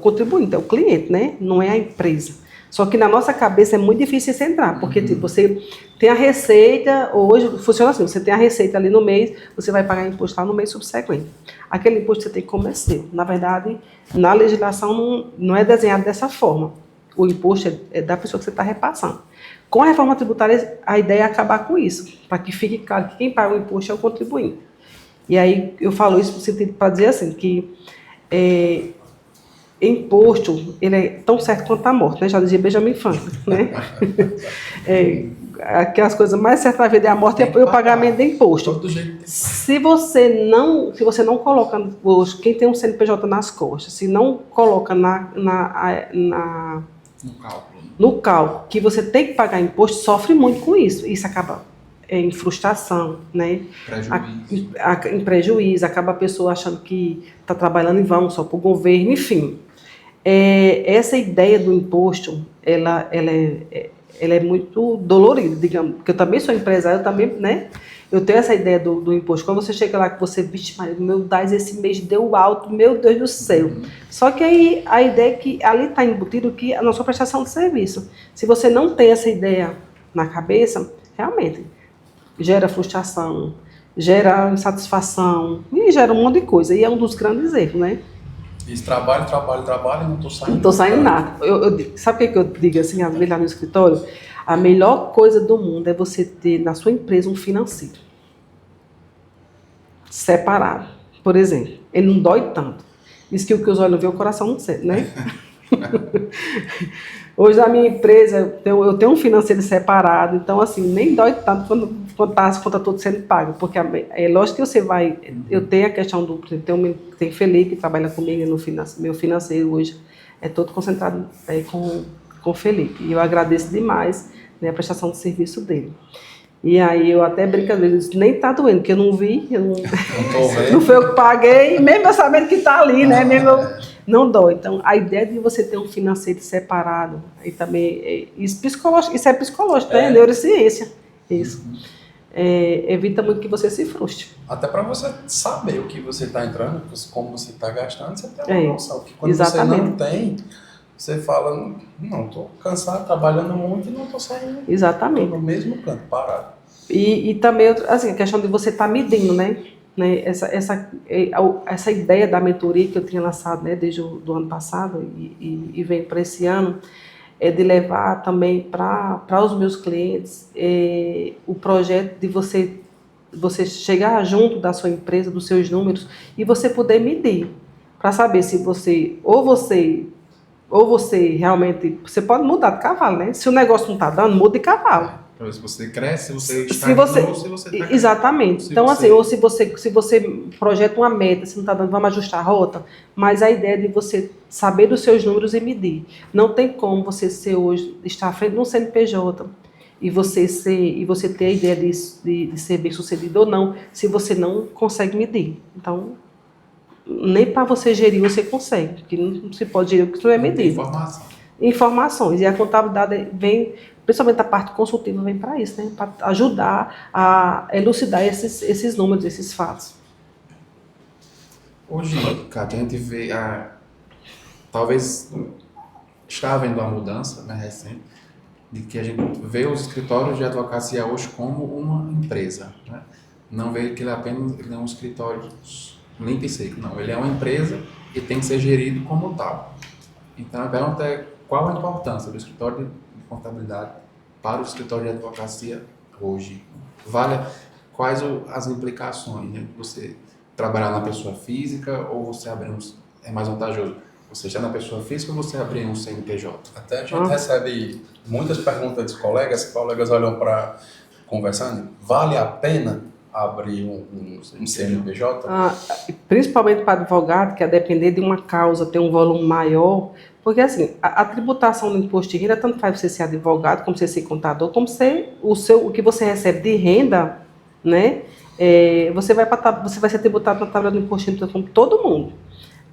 Speaker 2: contribuinte, é o cliente, né? Não é a empresa. Só que na nossa cabeça é muito difícil isso entrar, porque você tem a receita, hoje funciona assim, você tem a receita ali no mês, você vai pagar imposto lá no mês subsequente. Aquele imposto você tem que comer seu. Na verdade, na legislação não é desenhado dessa forma. O imposto é da pessoa que você está repassando. Com a reforma tributária, a ideia é acabar com isso, para que fique claro que quem paga o imposto é o contribuinte. E aí eu falo isso para dizer assim, que imposto, ele é tão certo quanto a morte, né? Já dizia Benjamin Franklin, né? Aquelas coisas mais certas da vida é a morte e o pagamento de imposto. Se você não coloca quem tem um CNPJ nas costas, se não coloca no cálculo que você tem que pagar imposto, sofre muito com isso. Isso acaba em frustração, né? Em prejuízo, acaba a pessoa achando que está trabalhando em vão só para o governo, enfim. Essa ideia do imposto, ela é muito dolorida, digamos, porque eu também sou empresário, né? Eu tenho essa ideia do imposto. Quando você chega lá que você, vixe, Maria, meu DAS esse mês deu alto, meu Deus do céu. Só que aí a ideia é que ali está embutido que a nossa prestação de serviço. Se você não tem essa ideia na cabeça, realmente gera frustração, gera insatisfação e gera um monte de coisa. E é um dos grandes erros, né?
Speaker 1: Isso, trabalho, e não tô saindo.
Speaker 2: Não estou saindo nada. Sabe o que eu digo assim, às vezes lá no escritório? A melhor coisa do mundo é você ter na sua empresa um financeiro separado. Por exemplo, ele não dói tanto. Diz que o que os olhos não vê, o coração não sente, né? Hoje na minha empresa eu tenho um financeiro separado, então assim, nem dói tanto quando tá as contas todas sendo pagas, porque é lógico que você vai, eu tenho a questão do, tem Felipe que trabalha comigo no meu financeiro hoje, é todo concentrado com o Felipe, e eu agradeço demais, né, a prestação de serviço dele. E aí eu até brinco às vezes, nem tá doendo, porque eu não vi, não foi eu que paguei, mesmo eu sabendo que tá ali, né? Mesmo não dói. Então, a ideia de você ter um financeiro separado, aí também, isso é psicológico, né? Neurociência, isso. Evita muito que você se frustre.
Speaker 1: Até para você saber o que você está entrando, como você está gastando, você tem uma noção. Porque quando
Speaker 2: exatamente.
Speaker 1: você não tem, você fala, não, estou cansado, trabalhando muito e não estou saindo.
Speaker 2: Exatamente.
Speaker 1: Tô no mesmo canto, parado.
Speaker 2: E também, assim, a questão de você estar medindo, né? Essa ideia da mentoria que eu tinha lançado, né, desde o ano passado e vem para esse ano, é de levar também para os meus clientes o projeto de você chegar junto da sua empresa, dos seus números, e você poder medir, para saber se você realmente, você pode mudar de cavalo, né? Se o negócio não está dando, muda de cavalo.
Speaker 3: Então, se você cresce, você
Speaker 2: se você está exatamente. Então, assim, ou se você projeta uma meta, se não está dando, vamos ajustar a rota. Mas a ideia é de você saber dos seus números e medir. Não tem como você estar à frente de um CNPJ e você ter a ideia de ser bem sucedido ou não, se você não consegue medir. Então, nem para você gerir você consegue, porque não se pode gerir o que não é medido. Informações. E a contabilidade vem, principalmente a parte consultiva, vem para isso, né? Para ajudar a elucidar esses números, esses fatos.
Speaker 3: Hoje, Kátia, a gente vê, talvez está havendo uma mudança, né, recente, de que a gente vê os escritórios de advocacia hoje como uma empresa, né? Não vê que ele é um escritório limpo e seco, não. Ele é uma empresa e tem que ser gerido como tal. Então, a pergunta é, qual a importância do escritório de contabilidade para o escritório de advocacia hoje? Quais as implicações, né? Você trabalhar na pessoa física ou você abrir é mais vantajoso? Você está na pessoa física ou você abrir um CNPJ?
Speaker 1: Até a gente recebe muitas perguntas dos colegas olham para conversando, vale a pena abrir um CNPJ?
Speaker 2: Principalmente para advogado, que a depender de uma causa ter um volume maior, porque assim, a tributação do imposto de renda, tanto faz você ser advogado, como você ser contador, como o que você recebe de renda, né? Você vai ser tributado na tabela do imposto de renda como todo mundo.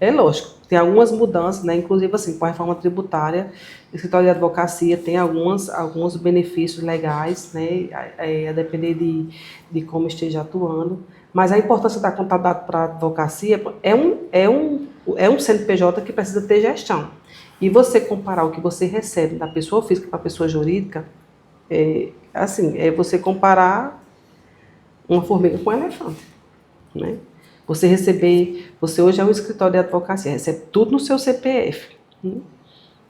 Speaker 2: É lógico, tem algumas mudanças, né? Inclusive assim, com a reforma tributária, o escritório de advocacia tem alguns benefícios legais, né? A depender de como esteja atuando. Mas a importância da contabilidade para a advocacia é um CNPJ que precisa ter gestão. E você comparar o que você recebe da pessoa física para a pessoa jurídica, é você comparar uma formiga com um elefante, né? Você hoje é um escritório de advocacia, recebe tudo no seu CPF. Né?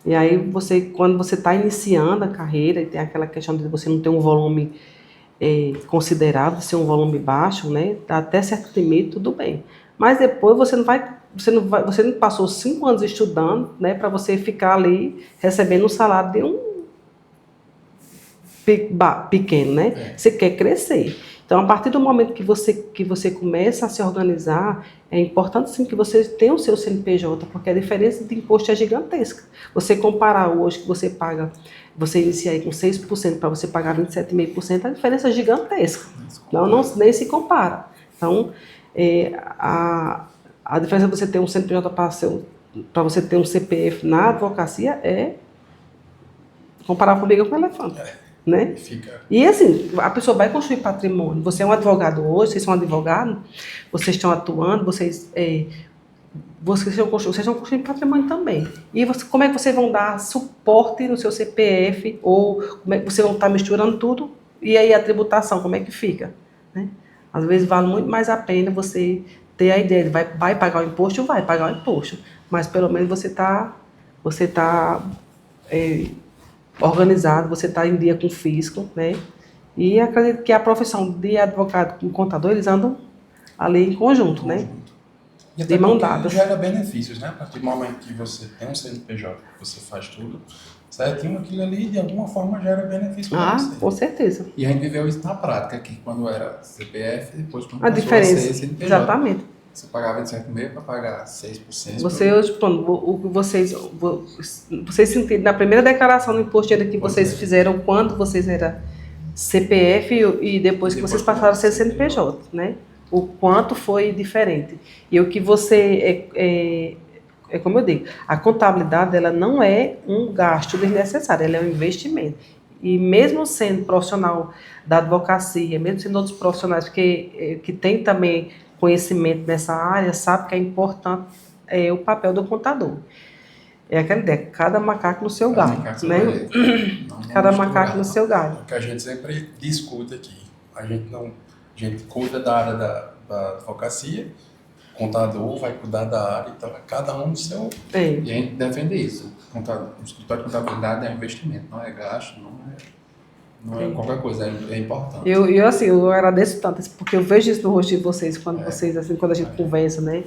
Speaker 2: E aí, quando você está iniciando a carreira, e tem aquela questão de você não ter um volume considerável, ser um volume baixo, né? Até certo limite, tudo bem. Mas depois você não passou 5 anos estudando, né? Para você ficar ali recebendo um salário de um pequeno, né? Você quer crescer. Então, a partir do momento que você começa a se organizar, é importante sim que você tenha o seu CNPJ, porque a diferença de imposto é gigantesca. Você comparar hoje que você paga, você inicia aí com 6% para você pagar 27,5%, a diferença é gigantesca. Nem se compara. Então, a diferença de você ter um CNPJ para você ter um CPF na advocacia é comparar a formiga com o elefante. Né? E assim, a pessoa vai construir patrimônio. Você é um advogado hoje, vocês são advogados, vocês estão atuando, vocês estão construindo patrimônio também. E como é que vocês vão dar suporte no seu CPF, ou como é que vocês vão estar misturando tudo, e aí a tributação, como é que fica? Né? Às vezes vale muito mais a pena você ter a ideia de vai pagar o imposto, vai pagar o imposto, mas pelo menos você tá organizado, você está em dia com o fisco, né? E acredito que a profissão de advogado com contador, eles andam ali em conjunto, né?
Speaker 1: E até
Speaker 2: De mão
Speaker 1: porque
Speaker 2: dada.
Speaker 1: gera benefícios, né? A partir do momento que você tem um CNPJ, que você faz tudo certinho, aquilo ali de alguma forma gera benefício para você.
Speaker 2: Com certeza.
Speaker 3: E a gente viveu isso na prática, que quando era CPF, depois quando
Speaker 2: A
Speaker 3: passou
Speaker 2: diferença.
Speaker 3: a ser CNPJ.
Speaker 2: Exatamente.
Speaker 3: Você pagava de certo meio para pagar 6%.
Speaker 2: Você hoje, pronto, o que vocês sentiram na primeira declaração do imposto de renda que vocês fizeram quando vocês eram CPF e depois que vocês passaram a ser CNPJ, né? O quanto foi diferente. E o que você é como eu digo, a contabilidade ela não é um gasto desnecessário, ela é um investimento. E mesmo sendo profissional da advocacia, mesmo sendo outros profissionais que têm também conhecimento nessa área, sabe que é importante o papel do contador. É aquela ideia, cada macaco no seu galho, né? Cada macaco no seu galho.
Speaker 1: É o que a gente sempre discute aqui. A gente cuida da área da advocacia, o contador vai cuidar da área, então é cada um no seu...
Speaker 3: E a gente defende isso. O escritório de contabilidade é um investimento, não é gasto, não é qualquer coisa, é importante.
Speaker 2: Eu agradeço tanto, porque eu vejo isso no rosto de vocês, quando a gente conversa, né?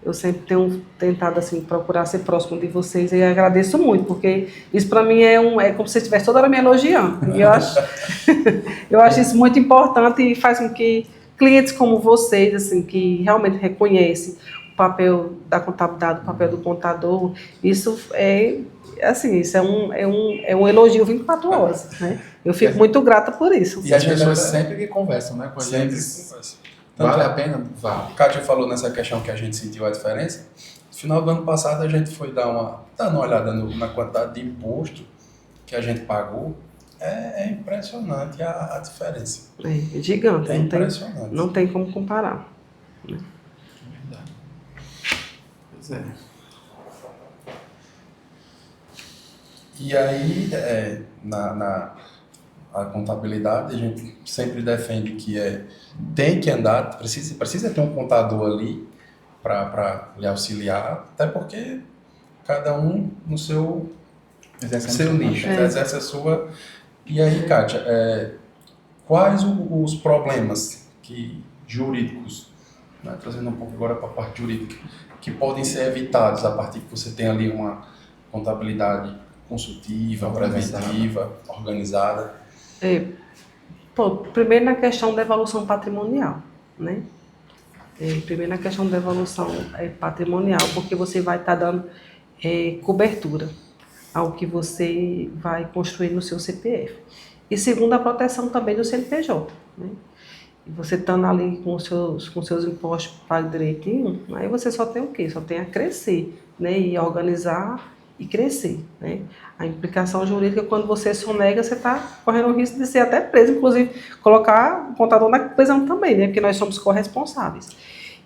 Speaker 2: Eu sempre tenho tentado, assim, procurar ser próximo de vocês e agradeço muito, porque isso para mim é como se você estivesse toda hora me elogiando. E eu acho isso muito importante e faz com que clientes como vocês, assim, que realmente reconhecem o papel da contabilidade, o papel do contador, isso isso é um elogio 24 horas, né? Eu fico muito grata por isso.
Speaker 3: E as pessoas sempre que conversam, né, com a gente. Vale a pena? Vale.
Speaker 1: O Kátia falou nessa questão que a gente sentiu a diferença. No final do ano passado a gente foi dar uma olhada na quantidade de imposto que a gente pagou. É impressionante a diferença.
Speaker 2: É gigante.
Speaker 1: É impressionante.
Speaker 2: Não tem como comparar.
Speaker 3: É verdade. Pois é.
Speaker 1: E aí, a contabilidade, a gente sempre defende que tem que andar, precisa ter um contador ali para lhe auxiliar, até porque cada um no seu nicho, exerce a sua... E aí, Kátia, quais os problemas jurídicos, né, trazendo um pouco agora para a parte jurídica, que podem ser evitados a partir que você tem ali uma contabilidade consultiva, preventiva, organizada?
Speaker 2: Primeiro na questão da evolução patrimonial, né? Primeiro na questão da evolução patrimonial, porque você vai estar dando cobertura ao que você vai construir no seu CPF. E segundo, a proteção também do CNPJ, né? E você estando ali com seus impostos pagos direitinho, aí você só tem o quê? Só tem a crescer, né? E organizar e crescer, né? A implicação jurídica, quando você sonega, você está correndo o risco de ser até preso, inclusive colocar o contador na prisão também, né? Porque nós somos corresponsáveis.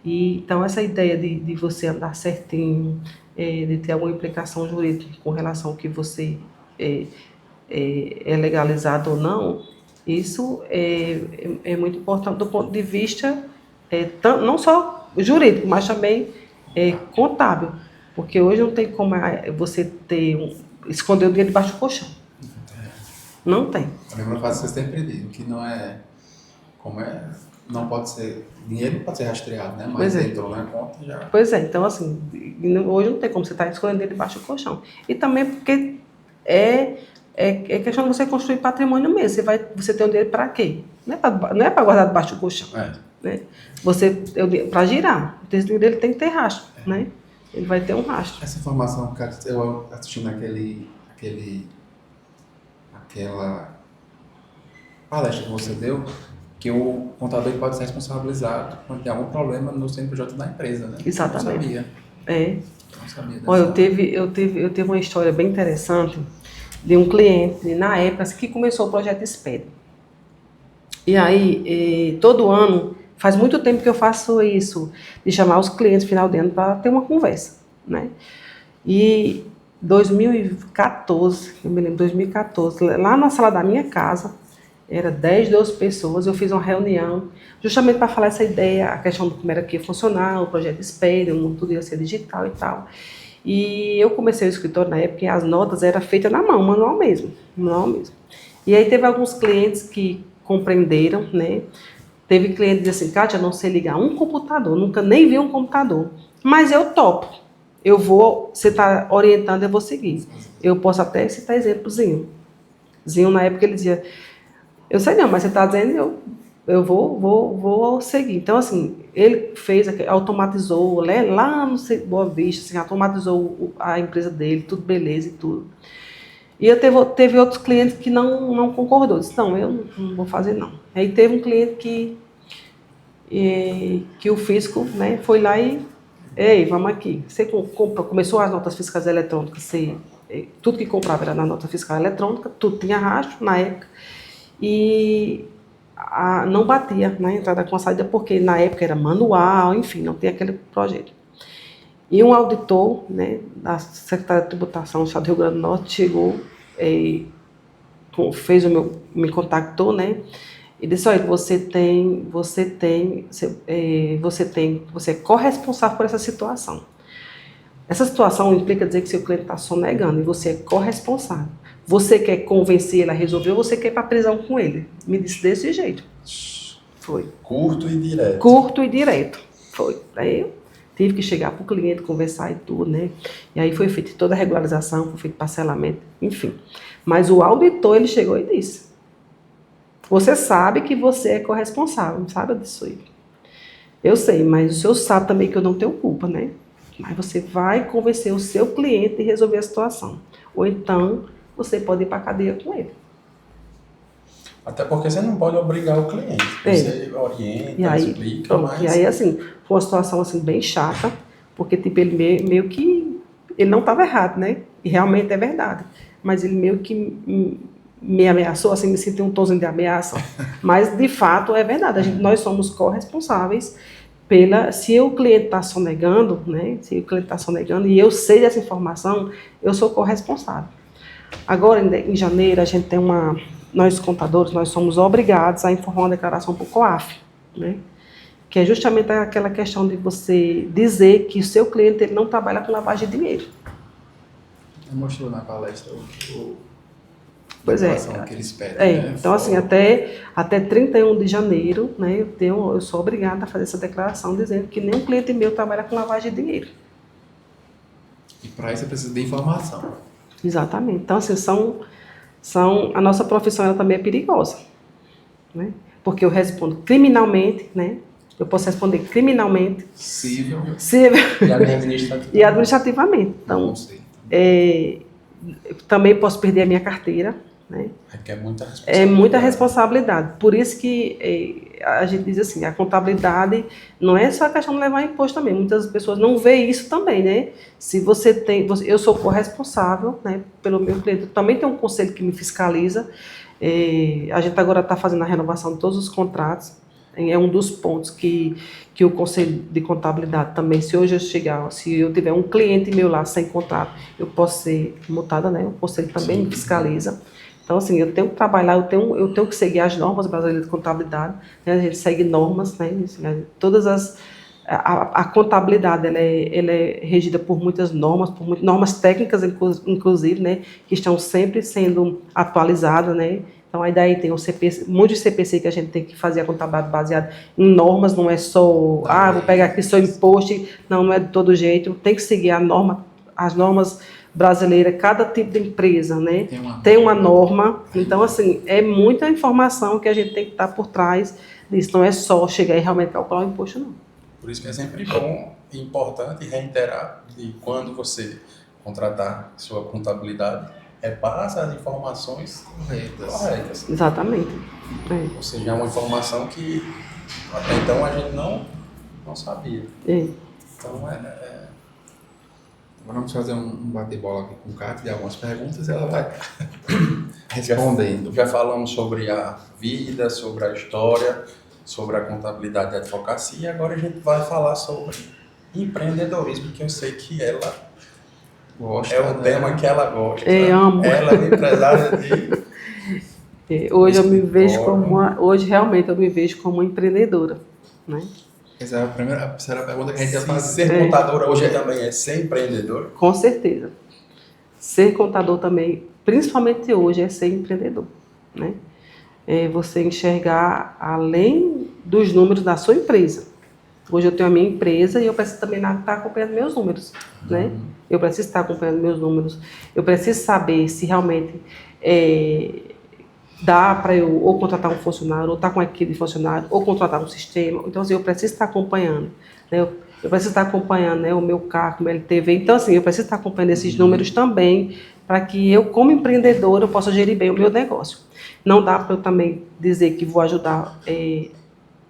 Speaker 2: Então, essa ideia de você andar certinho, de ter alguma implicação jurídica com relação ao que você é legalizado ou não, isso é muito importante do ponto de vista não só jurídico, mas também contábil. Porque hoje não tem como você esconder o dinheiro debaixo do colchão. Não tem.
Speaker 3: A mesma frase que eu sempre digo, que não é... Não pode ser... Dinheiro não pode ser rastreado, né? Mas entrou na conta já...
Speaker 2: Pois é, então assim, hoje não tem como você estar escondendo dinheiro debaixo do colchão. E também porque é questão de você construir patrimônio mesmo. Você tem o dinheiro para quê? Não é para guardar debaixo do colchão. Né? Para girar. O dinheiro dele tem que ter rastro, né? Ele vai ter um rastro.
Speaker 3: Essa informação, cara, eu assistindo aquela palestra que você deu, que o contador pode ser responsabilizado quando tem algum problema no CNPJ da empresa, né?
Speaker 2: Exatamente.
Speaker 3: Eu não sabia. Não sabia dessa.
Speaker 2: Olha, eu tive uma história bem interessante de um cliente, na época, que começou o projeto SPED. E aí, todo ano, faz muito tempo que eu faço isso, de chamar os clientes no final de ano para ter uma conversa, né? E 2014, eu me lembro, 2014, lá na sala da minha casa, Era 10, 12 pessoas, eu fiz uma reunião justamente para falar essa ideia, a questão do como era que ia funcionar, o projeto Espelho, tudo ia ser digital e tal. E eu comecei o escritório na época e as notas eram feitas na mão, manual mesmo, manual mesmo. E aí teve alguns clientes que compreenderam, né? Teve cliente que disse assim, Kátia, eu não sei ligar um computador, nunca nem vi um computador, mas eu topo. Eu vou, você está orientando, eu vou seguir. Eu posso até citar exemplozinho. Zinho, na época, ele dizia, eu sei não, mas você está dizendo, eu vou seguir. Então, assim, ele fez, automatizou, né, lá no Boa Vista, assim, automatizou a empresa dele, tudo beleza e tudo. E eu teve outros clientes que não concordou, disse, não, eu não vou fazer não. Aí teve um cliente que o fisco, né, foi lá e, ei, vamos aqui, você começou as notas fiscais eletrônicas, tudo que comprava era na nota fiscal eletrônica, tudo tinha rastro na época, e não batia na entrada com a saída, porque na época era manual, enfim, não tinha aquele projeto. E um auditor, né, da Secretaria de Tributação do Estado do Rio Grande do Norte chegou, me contactou, né, e disse, olha, você é corresponsável por essa situação. Essa situação implica dizer que seu cliente está sonegando e você é corresponsável. Você quer convencer ele a resolver ou você quer ir para a prisão com ele? Me disse desse jeito. Foi.
Speaker 1: Curto e direto.
Speaker 2: Curto e direto. Foi. Aí eu tive que chegar para o cliente, conversar e tudo, né? E aí foi feita toda a regularização, foi feito parcelamento, enfim. Mas o auditor, ele chegou e disse, você sabe que você é corresponsável, não sabe disso aí. Eu sei, mas o senhor sabe também que eu não tenho culpa, né? Mas você vai convencer o seu cliente e resolver a situação. Ou então, você pode ir para a cadeia com ele.
Speaker 1: Até porque você não pode obrigar o cliente. Você orienta, explica, mas...
Speaker 2: E aí, assim, foi uma situação assim, bem chata, porque tipo, ele meio que... Ele não estava errado, né? E realmente é verdade. Mas ele meio que me ameaçou, assim, me sentiu um tonzinho de ameaça. Mas, de fato, é verdade. Nós somos corresponsáveis se o cliente está sonegando, né? Se o cliente está sonegando e eu sei dessa informação, eu sou corresponsável. Agora, em janeiro, a gente tem nós contadores, nós somos obrigados a informar uma declaração para o COAF, né? Que é justamente aquela questão de você dizer que o seu cliente ele não trabalha com lavagem de dinheiro.
Speaker 3: Mostrou na palestra
Speaker 2: Pois é.
Speaker 3: Que eles pedem,
Speaker 2: né? Então, assim, até 31 de janeiro, né, eu sou obrigada a fazer essa declaração dizendo que nenhum cliente meu trabalha com lavagem de dinheiro.
Speaker 3: E para isso você precisa de informação.
Speaker 2: Exatamente. Então, assim, a nossa profissão ela também é perigosa, né? Porque eu respondo criminalmente, né? Eu posso responder criminalmente, civil e administrativamente. Então, também posso perder a minha carteira, né?
Speaker 1: É muita responsabilidade.
Speaker 2: É muita responsabilidade. Por isso que a gente diz assim, a contabilidade não é só a questão de levar imposto também. Muitas pessoas não veem isso também, né? Se você eu sou corresponsável, né, pelo meu cliente. Também tem um conselho que me fiscaliza. A gente agora está fazendo a renovação de todos os contratos. É um dos pontos que o Conselho de Contabilidade também, se eu tiver um cliente meu lá sem contrato, eu posso ser multada, né? O Conselho também me fiscaliza. Então, assim, eu tenho que trabalhar, eu tenho que seguir as normas brasileiras de contabilidade, né? A gente segue normas, né? A contabilidade, ela é regida por muitas normas, normas técnicas, inclusive, né? Que estão sempre sendo atualizadas, né? Então, aí daí tem o CPC, muitos CPC que a gente tem que fazer a contabilidade baseada em normas, não é só, vou pegar aqui só imposto, não é de todo jeito, tem que seguir as normas brasileiras, cada tipo de empresa, né? Tem uma norma, então, assim, é muita informação que a gente tem que estar por trás disso, não é só chegar e realmente calcular o imposto, não.
Speaker 1: Por isso que é sempre bom e importante reiterar que quando você contratar sua contabilidade, passa as informações corretas.
Speaker 2: Exatamente.
Speaker 1: Ou seja, é uma informação que até então a gente não sabia. Então
Speaker 3: Agora vamos fazer um bate-bola aqui com o Kátia de algumas perguntas e ela vai respondendo.
Speaker 1: Já falamos sobre a vida, sobre a história, sobre a contabilidade e a advocacia, e agora a gente vai falar sobre empreendedorismo, que eu sei que ela gosta, tema que ela gosta.
Speaker 2: Amo.
Speaker 1: Ela é empresária de
Speaker 2: Hoje eu me vejo hoje realmente eu me vejo como uma empreendedora, né?
Speaker 3: Essa era a terceira pergunta que a gente ia fazer.
Speaker 1: Ser contadora hoje também é ser empreendedor?
Speaker 2: Com certeza. Ser contador também, principalmente hoje, é ser empreendedor, né? É você enxergar além dos números da sua empresa. Hoje eu tenho a minha empresa e eu preciso também estar acompanhando meus números, né? Eu preciso estar acompanhando meus números. Eu preciso saber se realmente dá para eu ou contratar um funcionário, ou estar com uma equipe de funcionário, ou contratar um sistema. Então, assim, eu preciso estar acompanhando, né? Eu preciso estar acompanhando, né, o meu carro, o meu LTV. Então, assim, eu preciso estar acompanhando esses números também, para que eu, como empreendedora, eu possa gerir bem o meu negócio. Não dá para eu também dizer que vou ajudar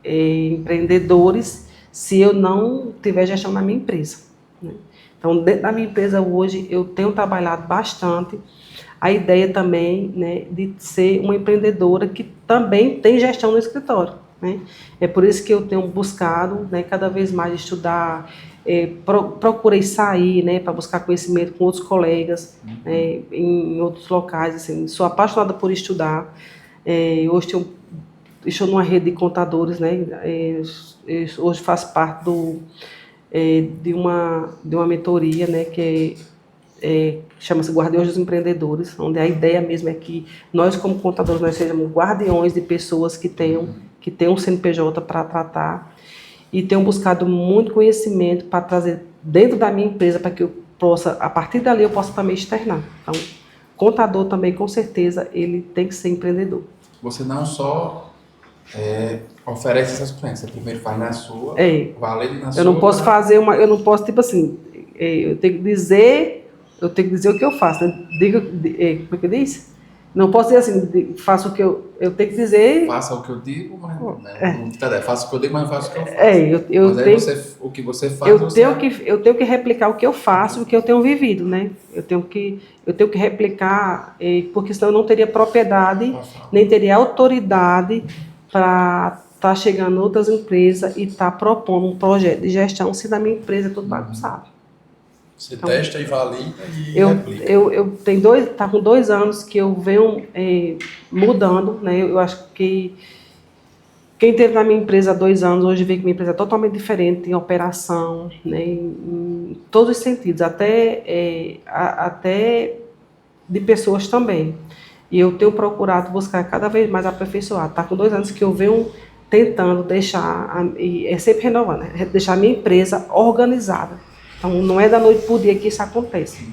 Speaker 2: empreendedores se eu não tiver gestão na minha empresa, né? Então, dentro da minha empresa hoje, eu tenho trabalhado bastante a ideia também, né, de ser uma empreendedora que também tem gestão no escritório, né? É por isso que eu tenho buscado, né, cada vez mais estudar, procurei sair, né, para buscar conhecimento com outros colegas, em outros locais. Assim, sou apaixonada por estudar. Hoje estou numa rede de contadores, né? Hoje faço parte de uma mentoria, né, que chama-se Guardiões dos Empreendedores, onde a ideia mesmo é que nós, como contadores, nós sejamos guardiões de pessoas que tenham um CNPJ para tratar, e tenho buscado muito conhecimento para trazer dentro da minha empresa, para que eu possa, a partir dali, eu possa também externar. Então, contador também, com certeza, ele tem que ser empreendedor.
Speaker 3: Você não só oferece essas conhecimentos, você primeiro faz na sua, valida na sua.
Speaker 2: Eu não posso eu não posso, tipo assim, eu tenho que dizer o que eu faço, né? Como é que eu disse? Não posso dizer assim, faço o que eu tenho que dizer.
Speaker 3: Faça o que eu digo, mas faça o que eu digo, mas não faça o que eu faço. O que você faz,
Speaker 2: eu tenho que replicar o que eu faço, o que eu tenho vivido, né? Eu tenho que replicar, porque senão eu não teria propriedade, nem teria autoridade para estar chegando em outras empresas e estar propondo um projeto de gestão se na minha empresa é tudo bagunçado.
Speaker 1: Você testa e valida e replica.
Speaker 2: Eu tenho tá com 2 anos que eu venho mudando, né? Eu acho que quem esteve na minha empresa há 2 anos, hoje vê que minha empresa é totalmente diferente em operação, né? Em todos os sentidos, até de pessoas também. E eu tenho procurado buscar cada vez mais aperfeiçoar. Tá com 2 anos que eu venho tentando deixar, sempre renovando, né? Deixar a minha empresa organizada. Então, não é da noite para o dia que isso acontece.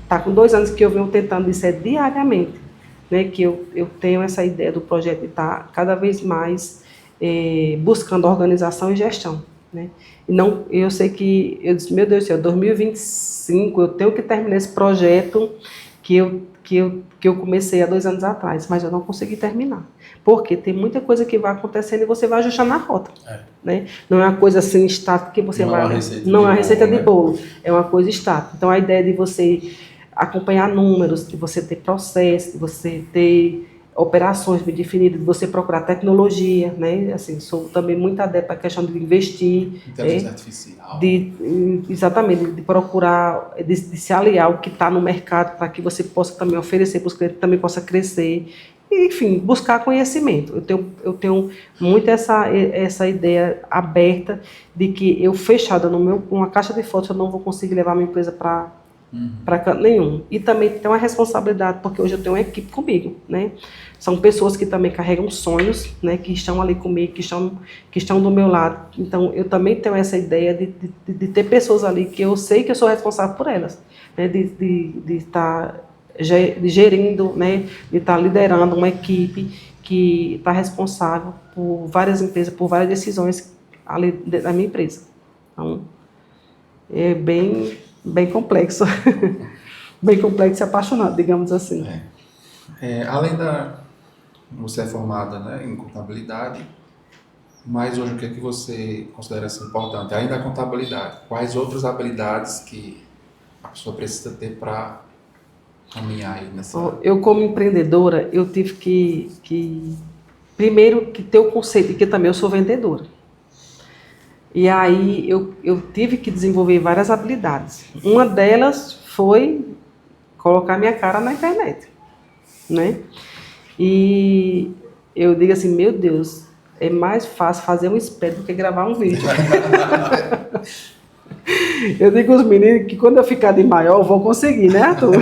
Speaker 2: Está com 2 anos que eu venho tentando isso diariamente, né, que eu tenho essa ideia do projeto de estar cada vez mais buscando organização e gestão, né? E não, eu sei que, eu disse, meu Deus do céu, 2025 eu tenho que terminar esse projeto que eu comecei há 2 anos atrás, mas eu não consegui terminar. Porque tem muita coisa que vai acontecendo e você vai ajustar na rota. Né? Não é uma coisa assim estática que você vai... Não é uma receita de bolo, é uma coisa estática. Então a ideia de você acompanhar números, de você ter processo, de você ter operações bem definidas, de você procurar tecnologia, né? Assim, sou também muito adepta à questão de investir.
Speaker 3: Inteligência artificial.
Speaker 2: Exatamente, de procurar, de se aliar ao que está no mercado, para que você possa também oferecer para os clientes, também possa crescer. Enfim, buscar conhecimento. Eu tenho muito essa ideia aberta de que eu fechada com uma caixa de fotos eu não vou conseguir levar minha empresa para canto nenhum. E também tem uma responsabilidade, porque hoje eu tenho uma equipe comigo, né? São pessoas que também carregam sonhos, né? Que estão ali comigo, que estão do meu lado. Então, eu também tenho essa ideia de ter pessoas ali que eu sei que eu sou responsável por elas, né? De estar gerindo, né? De estar liderando uma equipe que está responsável por várias empresas, por várias decisões ali da minha empresa. Então, é bem complexo. Bem complexo e apaixonado, digamos assim.
Speaker 3: Além você é formada, né, em contabilidade, mas hoje o que é que você considera assim, importante? Além da contabilidade, quais outras habilidades que a pessoa precisa ter para caminhar aí nessa...
Speaker 2: Eu, como empreendedora, eu tive que primeiro, que ter o conceito de que também eu sou vendedora. E aí eu tive que desenvolver várias habilidades. Uma delas foi colocar minha cara na internet, né? E eu digo assim, meu Deus, é mais fácil fazer um espelho do que gravar um vídeo. Eu digo aos meninos que quando eu ficar de maior, eu vou conseguir, né, Arthur?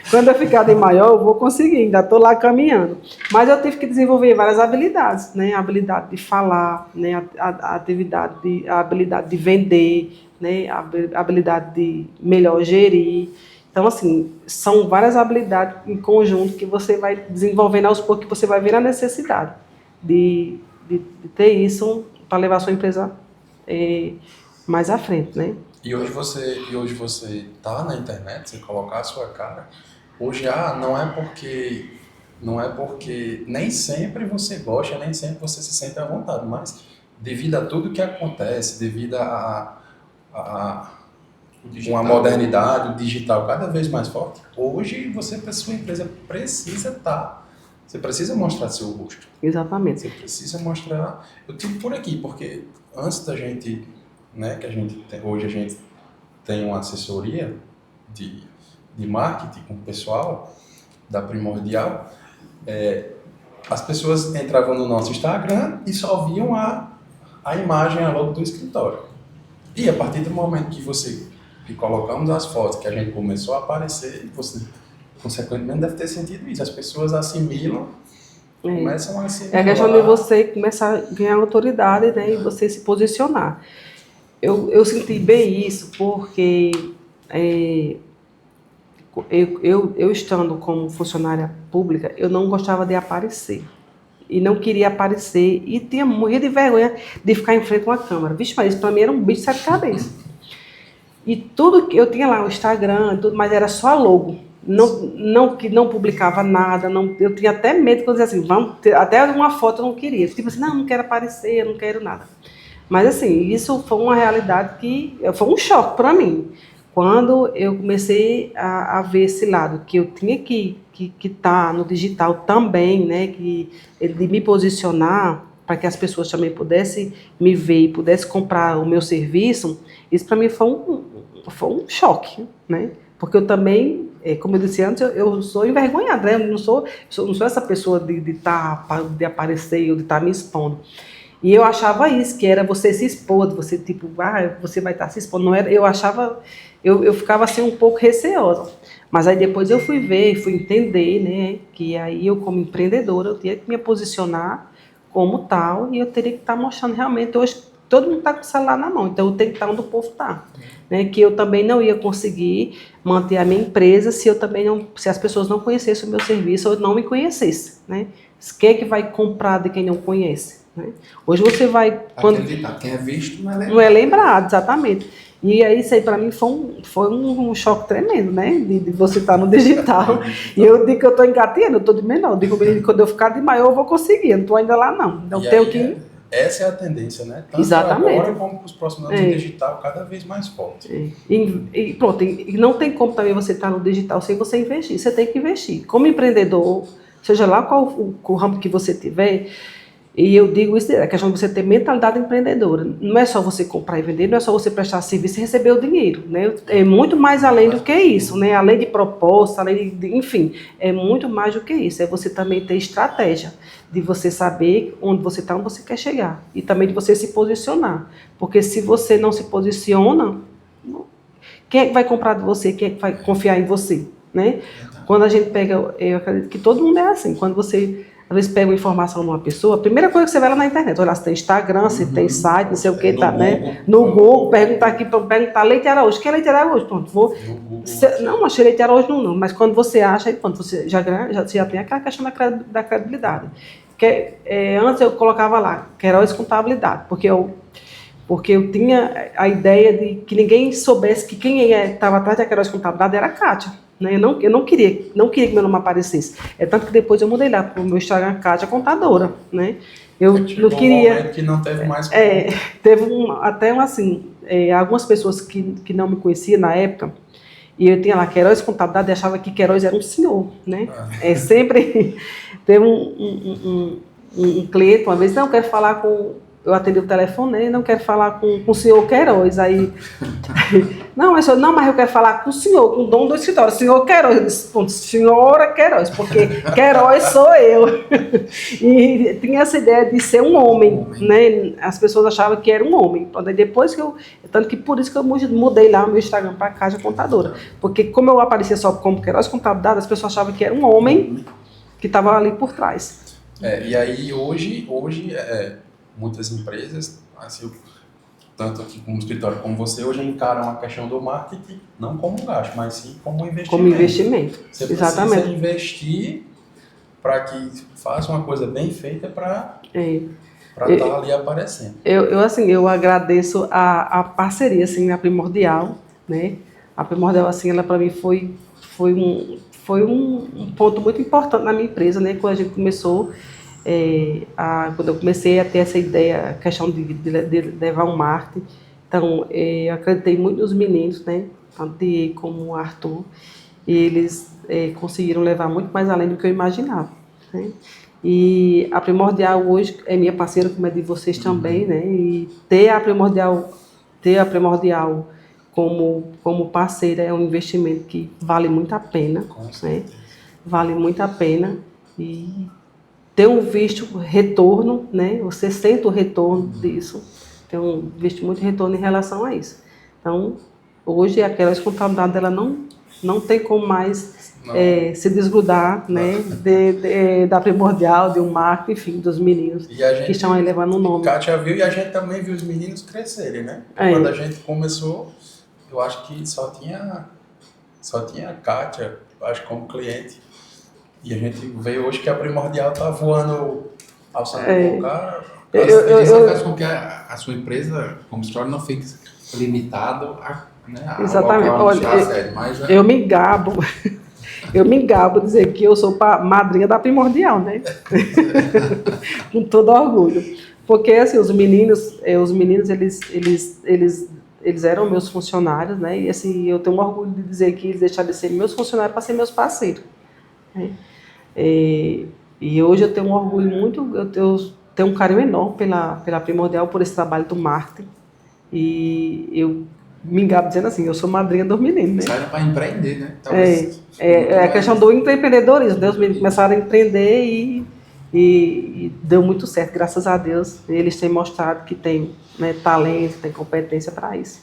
Speaker 2: Quando eu ficar de maior, eu vou conseguir, ainda estou lá caminhando. Mas eu tive que desenvolver várias habilidades, né? A habilidade de falar, né? A habilidade de vender, né? A habilidade de melhor gerir. Então, assim, são várias habilidades em conjunto que você vai desenvolvendo aos poucos, que você vai ver a necessidade de ter isso para levar a sua empresa mais à frente, né?
Speaker 1: E hoje você tá na internet, você colocar a sua cara, hoje não é porque nem sempre você gosta, nem sempre você se sente à vontade, mas devido a tudo que acontece, devido a uma modernidade, o digital cada vez mais forte, hoje sua empresa você precisa mostrar seu rosto.
Speaker 2: Exatamente.
Speaker 1: Você precisa mostrar. Eu tive por aqui, porque antes da gente, né, hoje a gente tem uma assessoria de marketing com o pessoal da Primordial, as pessoas entravam no nosso Instagram e só viam a imagem, a logo do escritório. E a partir do momento que colocamos as fotos, que a gente começou a aparecer, você consequentemente deve ter sentido isso. As pessoas assimilam, começam a assimilar.
Speaker 2: É a questão de você começar a ganhar autoridade, né, e você se posicionar. Eu senti bem isso porque eu estando como funcionária pública, eu não gostava de aparecer. E não queria aparecer. E morria de vergonha de ficar em frente a uma câmera. Vixe, mas isso para mim era um bicho de sete cabeças. E tudo que eu tinha lá, o Instagram, tudo, mas era só logo. Não publicava nada. Eu tinha até medo quando eu dizia assim, até uma foto eu não queria. Tipo assim, não quero aparecer, eu não quero nada. Mas assim, isso foi uma realidade foi um choque para mim. Quando eu comecei a ver esse lado, que eu tinha que estar no digital também, né, de me posicionar para que as pessoas também pudessem me ver e pudessem comprar o meu serviço, isso para mim foi um choque, né? Porque eu também, como eu disse antes, eu sou envergonhada, né? Eu não sou essa pessoa de aparecer ou de estar me expondo. E eu achava isso, que era você se expor, você tipo, você vai estar se expondo. Não era, eu ficava assim um pouco receosa. Mas aí depois eu fui ver, fui entender, né, que aí eu como empreendedora, eu tinha que me posicionar como tal, e eu teria que estar mostrando realmente, hoje todo mundo está com o celular na mão, então eu tenho que estar onde o povo está. Né, que eu também não ia conseguir manter a minha empresa se as pessoas não conhecessem o meu serviço ou não me conhecessem. Né? Quem é que vai comprar de quem não conhece? Né? Hoje você vai...
Speaker 3: Quem é visto não é lembrado.
Speaker 2: Não é lembrado, exatamente. E aí isso aí para mim foi um choque tremendo, né? De você estar no digital. E eu digo que eu estou engateando, eu estou de menor. Eu digo que quando eu ficar de maior eu vou conseguir, eu não estou ainda lá não. Então tenho que...
Speaker 1: Essa é a tendência, né? Tanto
Speaker 2: Exatamente.
Speaker 1: Agora como para os próximos anos, o digital cada vez mais forte.
Speaker 2: E pronto, e não tem como também você estar no digital sem você investir. Você tem que investir. Como empreendedor, seja lá qual o ramo que você tiver, e eu digo isso, é questão de você ter mentalidade empreendedora. Não é só você comprar e vender, não é só você prestar serviço e receber o dinheiro, né? É muito mais além do que isso, né? Além de proposta, enfim, é muito mais do que isso. É você também ter estratégia, de você saber onde você está, onde você quer chegar. E também de você se posicionar. Porque se você não se posiciona, quem é que vai comprar de você? Quem é que vai confiar em você? Né? Quando a gente pega, eu acredito que todo mundo é assim, quando você... Às vezes pega uma informação de uma pessoa, a primeira coisa que você vai lá na internet, olha, se tem Instagram, se tem site, não sei o que, tá, né? No Google, perguntar Leite Araújo. Quem é Leite Araújo? Pronto, vou. Não achei Leite Araújo não, mas quando você acha, pronto, você já tem aquela questão da credibilidade. Antes eu colocava lá, Queiroz Contabilidade, porque eu tinha a ideia de que ninguém soubesse que quem estava atrás da Queiroz Contabilidade era a Kátia. Né? Eu não queria que meu nome aparecesse. É tanto que depois eu mudei lá para o meu Instagram, Kátia Contadora. Né? Eu não queria...
Speaker 1: que não teve mais...
Speaker 2: Teve algumas pessoas que não me conheciam na época, e eu tinha lá Queiroz Contabilidade e achava que Queiroz era um senhor. Né? Sempre teve um cliente, uma vez, não, quero falar com... Eu atendi o telefone, né? Não quero falar com o senhor Queiroz. Aí, Não, mas eu quero falar com o senhor, com o dono do escritório, senhor Queiroz. Eu disse, "Ponto, senhora Queiroz, porque Queiroz sou eu." E tinha essa ideia de ser um homem, né? As pessoas achavam que era um homem. Pronto, aí depois tanto que por isso que eu mudei lá o meu Instagram para Caixa Contadora. Porque como eu aparecia só como Queiroz Contabilidade, as pessoas achavam que era um homem que estava ali por trás.
Speaker 1: E aí hoje muitas empresas, assim, tanto aqui como escritório como você, hoje encaram a questão do marketing não como um gasto, mas sim como um investimento.
Speaker 2: Como investimento,
Speaker 1: você
Speaker 2: exatamente.
Speaker 1: Precisa investir para que faça uma coisa bem feita para estar ali aparecendo.
Speaker 2: Eu agradeço a parceria, assim, a Primordial, né? A Primordial, assim, ela para mim foi um ponto muito importante na minha empresa, né? Quando a gente começou, quando eu comecei a ter essa ideia, a questão de levar um marketing, então eu acreditei muito nos meninos, né? Tanto de como o Arthur, e eles conseguiram levar muito mais além do que eu imaginava, né? E a Primordial hoje é minha parceira, como é de vocês também, né? E ter a Primordial como parceira é um investimento que vale muito a pena, né? Vale muito a pena e ter um visto retorno, né? Você sente o retorno disso, tem um visto muito retorno em relação a isso. Então, hoje aquela contabilidade dela não tem como mais se desgrudar, né? Da Primordial, de um marco, enfim, dos meninos que estão aí levando o nome.
Speaker 1: Kátia viu e a gente também viu os meninos crescerem, né? Quando a gente começou, eu acho que só tinha a Kátia, acho, como cliente. E a gente vê hoje que a Primordial tá voando ao Santo Cara.
Speaker 3: Isso faz com que a sua empresa, como escritório, não fique limitado
Speaker 2: exatamente. Olha, eu me gabo. Eu me engabo dizer que eu sou madrinha da Primordial, né? Com todo orgulho. Porque, assim, os meninos, eles eram meus funcionários, né? E, assim, eu tenho orgulho de dizer que eles deixaram de ser meus funcionários para ser meus parceiros, né? E hoje eu tenho um orgulho eu tenho um carinho enorme pela Primordial, por esse trabalho do marketing. E eu me engabo dizendo assim, eu sou madrinha dos meninos, né?
Speaker 3: Sai para empreender, né?
Speaker 2: É a questão do empreendedorismo, né? Os meninos começaram a empreender e deu muito certo, graças a Deus. Eles têm mostrado que tem, né, talento, tem competência para isso.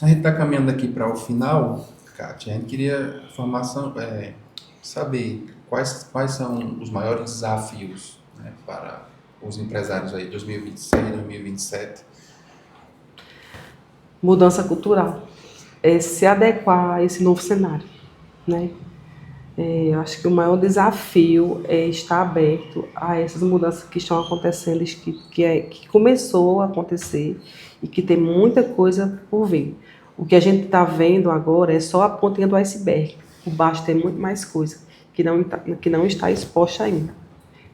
Speaker 3: A gente está caminhando aqui para o final, Kátia. A gente queria saber quais são os maiores desafios, né, para os empresários aí 2026, 2027.
Speaker 2: Mudança cultural, se adequar a esse novo cenário, né? Eu acho que o maior desafio é estar aberto a essas mudanças que estão acontecendo, que começou a acontecer e que tem muita coisa por vir. O que a gente está vendo agora é só a pontinha do iceberg. Por baixo tem muito mais coisa que não está exposta ainda.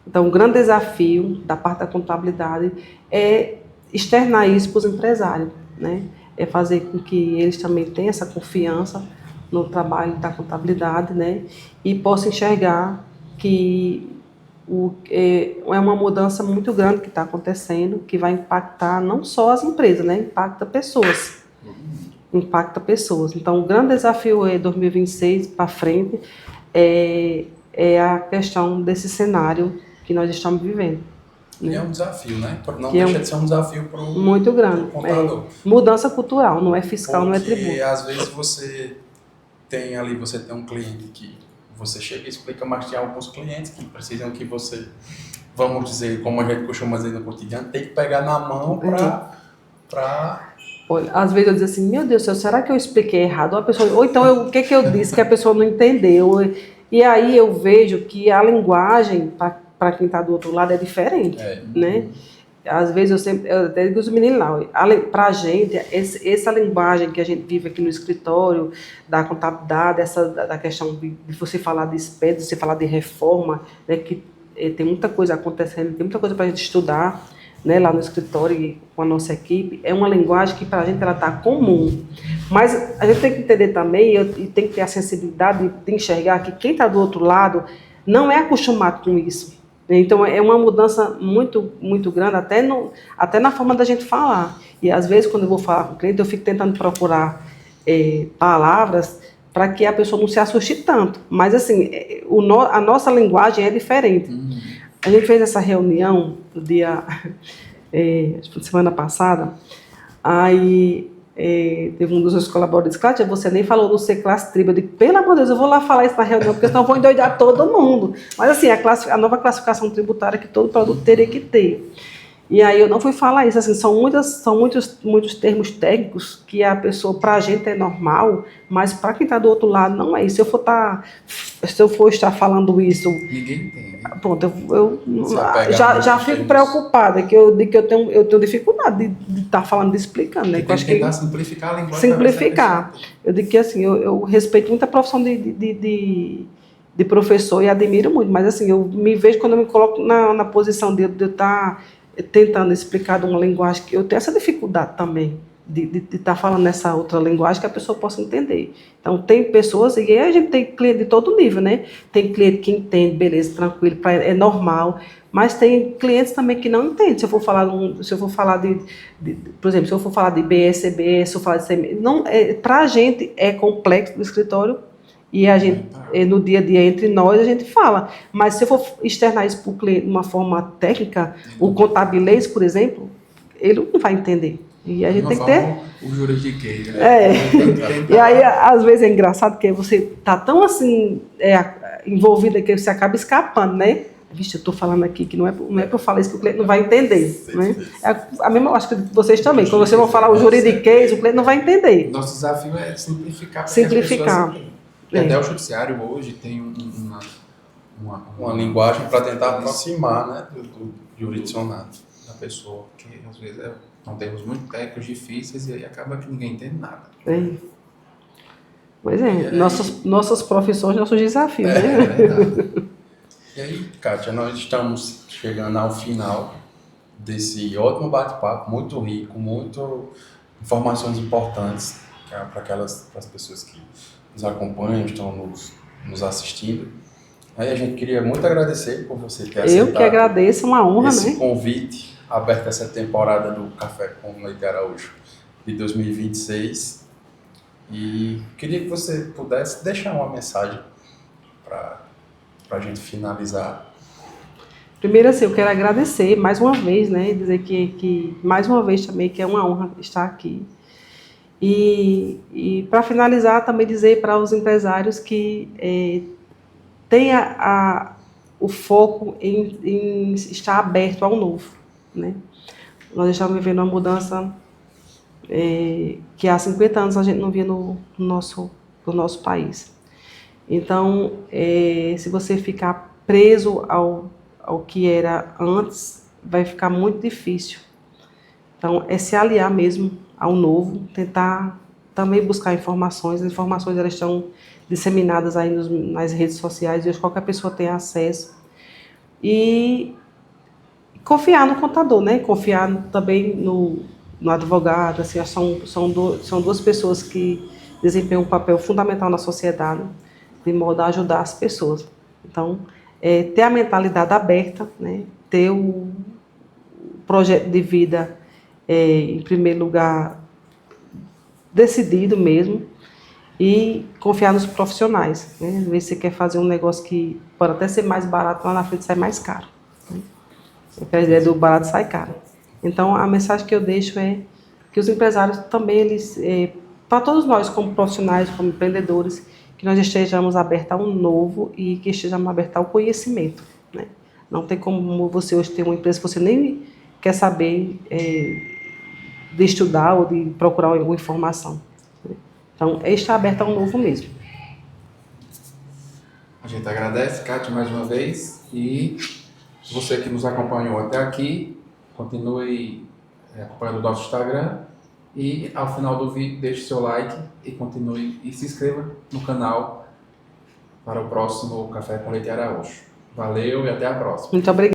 Speaker 2: Então, o grande desafio da parte da contabilidade é externar isso para os empresários, né? É fazer com que eles também tenham essa confiança no trabalho da contabilidade, né? E possam enxergar que é uma mudança muito grande que está acontecendo, que vai impactar não só as empresas, né? Impacta pessoas. Então, o grande desafio é 2026 para frente é a questão desse cenário que nós estamos vivendo.
Speaker 1: E é um desafio, né? Não deixa de ser um desafio para o
Speaker 2: muito grande.
Speaker 1: contador.
Speaker 2: Mudança cultural, não é fiscal,
Speaker 1: porque
Speaker 2: não é tributo.
Speaker 1: Porque às vezes você tem um cliente que você chega e explica, mas tem alguns clientes que precisam que você, vamos dizer, como a gente costuma dizer no cotidiano, tem que pegar na mão para...
Speaker 2: Olha, às vezes eu digo assim, meu Deus do céu, será que eu expliquei errado? Ou então, o que eu disse que a pessoa não entendeu? E aí eu vejo que a linguagem para quem está do outro lado é diferente, né? Às vezes eu até digo os meninos lá, para a gente, essa linguagem que a gente vive aqui no escritório, da contabilidade, da questão de você falar de SPED, de você falar de reforma, né, que tem muita coisa acontecendo, tem muita coisa para a gente estudar, né, lá no escritório e com a nossa equipe, é uma linguagem que para a gente ela está comum. Mas a gente tem que entender também, e tem que ter a sensibilidade de enxergar que quem está do outro lado não é acostumado com isso. Então, é uma mudança muito, muito grande, até na forma da gente falar. E, às vezes, quando eu vou falar com o cliente, eu fico tentando procurar palavras para que a pessoa não se assuste tanto. Mas, assim, a nossa linguagem é diferente. A gente fez essa reunião no dia, semana passada, aí teve um dos meus colaboradores, Cláudia, você nem falou no C-Class Tribo. Eu digo, pelo amor de Deus, eu vou lá falar isso na reunião, porque senão eu vou endoidar todo mundo. Mas, assim, a nova classificação tributária que todo produto teria que ter. E aí eu não fui falar isso, assim, são muitos termos técnicos que a pessoa, pra gente é normal, mas para quem está do outro lado não é isso. Se eu for estar falando isso,
Speaker 3: Ninguém entende.
Speaker 2: pronto, eu já fico preocupada, que eu tenho dificuldade de estar falando, de explicando, né?
Speaker 3: Tem que tentar simplificar a linguagem.
Speaker 2: Simplificar. Eu digo que assim, eu respeito muito a profissão de professor e admiro muito, mas assim, eu me vejo quando eu me coloco na posição de eu estar tentando explicar de uma linguagem que eu tenho essa dificuldade também de estar falando nessa outra linguagem que a pessoa possa entender. Então, tem pessoas, e aí a gente tem cliente de todo nível, né? Tem cliente que entende, beleza, tranquilo, é normal, mas tem clientes também que não entendem. Se eu for falar por exemplo, se eu for falar de BSB, se eu falar de CM, não, para a gente é complexo do escritório, e a gente, no dia a dia, entre nós, a gente fala. Mas se eu for externar isso para o cliente de uma forma técnica, o contabilês, por exemplo, ele não vai entender. E a gente tem que ter...
Speaker 3: O juridiquês, né?
Speaker 2: E aí, às vezes, é engraçado que você está tão, assim, envolvido que você acaba escapando, né? Vixe, eu estou falando aqui que não é para eu falar isso que o cliente não vai entender. Né? A mesma, acho que vocês também. Quando vocês vão falar o juridiquês, o cliente não vai entender.
Speaker 3: Nosso desafio é simplificar.
Speaker 2: Simplificar.
Speaker 3: E até o judiciário hoje tem
Speaker 1: uma linguagem para tentar aproximar, né, do jurisdicionado
Speaker 3: da pessoa, porque às vezes não temos muito técnicos difíceis e aí acaba que ninguém entende nada.
Speaker 2: Pois é, nossas profissões, nossos desafios, né?
Speaker 1: E aí, Kátia, nós estamos chegando ao final desse ótimo bate-papo, muito rico, muito informações importantes para as pessoas que nos acompanham, estão nos assistindo. Aí a gente queria muito agradecer por você ter aceitado.
Speaker 2: Eu que agradeço, uma honra,
Speaker 1: esse convite aberto essa temporada do Café com Leite Araújo de 2026. E queria que você pudesse deixar uma mensagem para a gente finalizar.
Speaker 2: Primeiro, assim, eu quero agradecer mais uma vez, né? Dizer que mais uma vez também que é uma honra estar aqui. E para finalizar, também dizer para os empresários que tenha o foco em estar aberto ao novo, né? Nós estamos vivendo uma mudança que há 50 anos a gente não via no nosso país. Então, se você ficar preso ao que era antes, vai ficar muito difícil. Então, é se aliar mesmo ao novo, tentar também buscar informações. As informações elas estão disseminadas aí nas redes sociais, e hoje qualquer pessoa tem acesso. E confiar no contador, né? Confiar também no advogado. Assim, são duas pessoas que desempenham um papel fundamental na sociedade, de modo a ajudar as pessoas. Então, ter a mentalidade aberta, né? Ter o projeto de vida, em primeiro lugar, decidido mesmo, e confiar nos profissionais. Né? Às vezes você quer fazer um negócio que pode até ser mais barato, lá na frente sai mais caro. Né? A ideia do barato sai caro. Então, a mensagem que eu deixo é que os empresários também, para todos nós, como profissionais, como empreendedores, que nós estejamos abertos ao novo e que estejamos abertos ao conhecimento. Né? Não tem como você hoje ter uma empresa que você nem quer saber de estudar ou de procurar alguma informação. Né? Então, estar aberto ao novo mesmo.
Speaker 3: A gente agradece, Kátia, mais uma vez, e você que nos acompanhou até aqui, continue acompanhando o nosso Instagram e ao final do vídeo deixe seu like e continue e se inscreva no canal para o próximo Café com Leite Araújo. Valeu e até a próxima.
Speaker 2: Muito obrigada.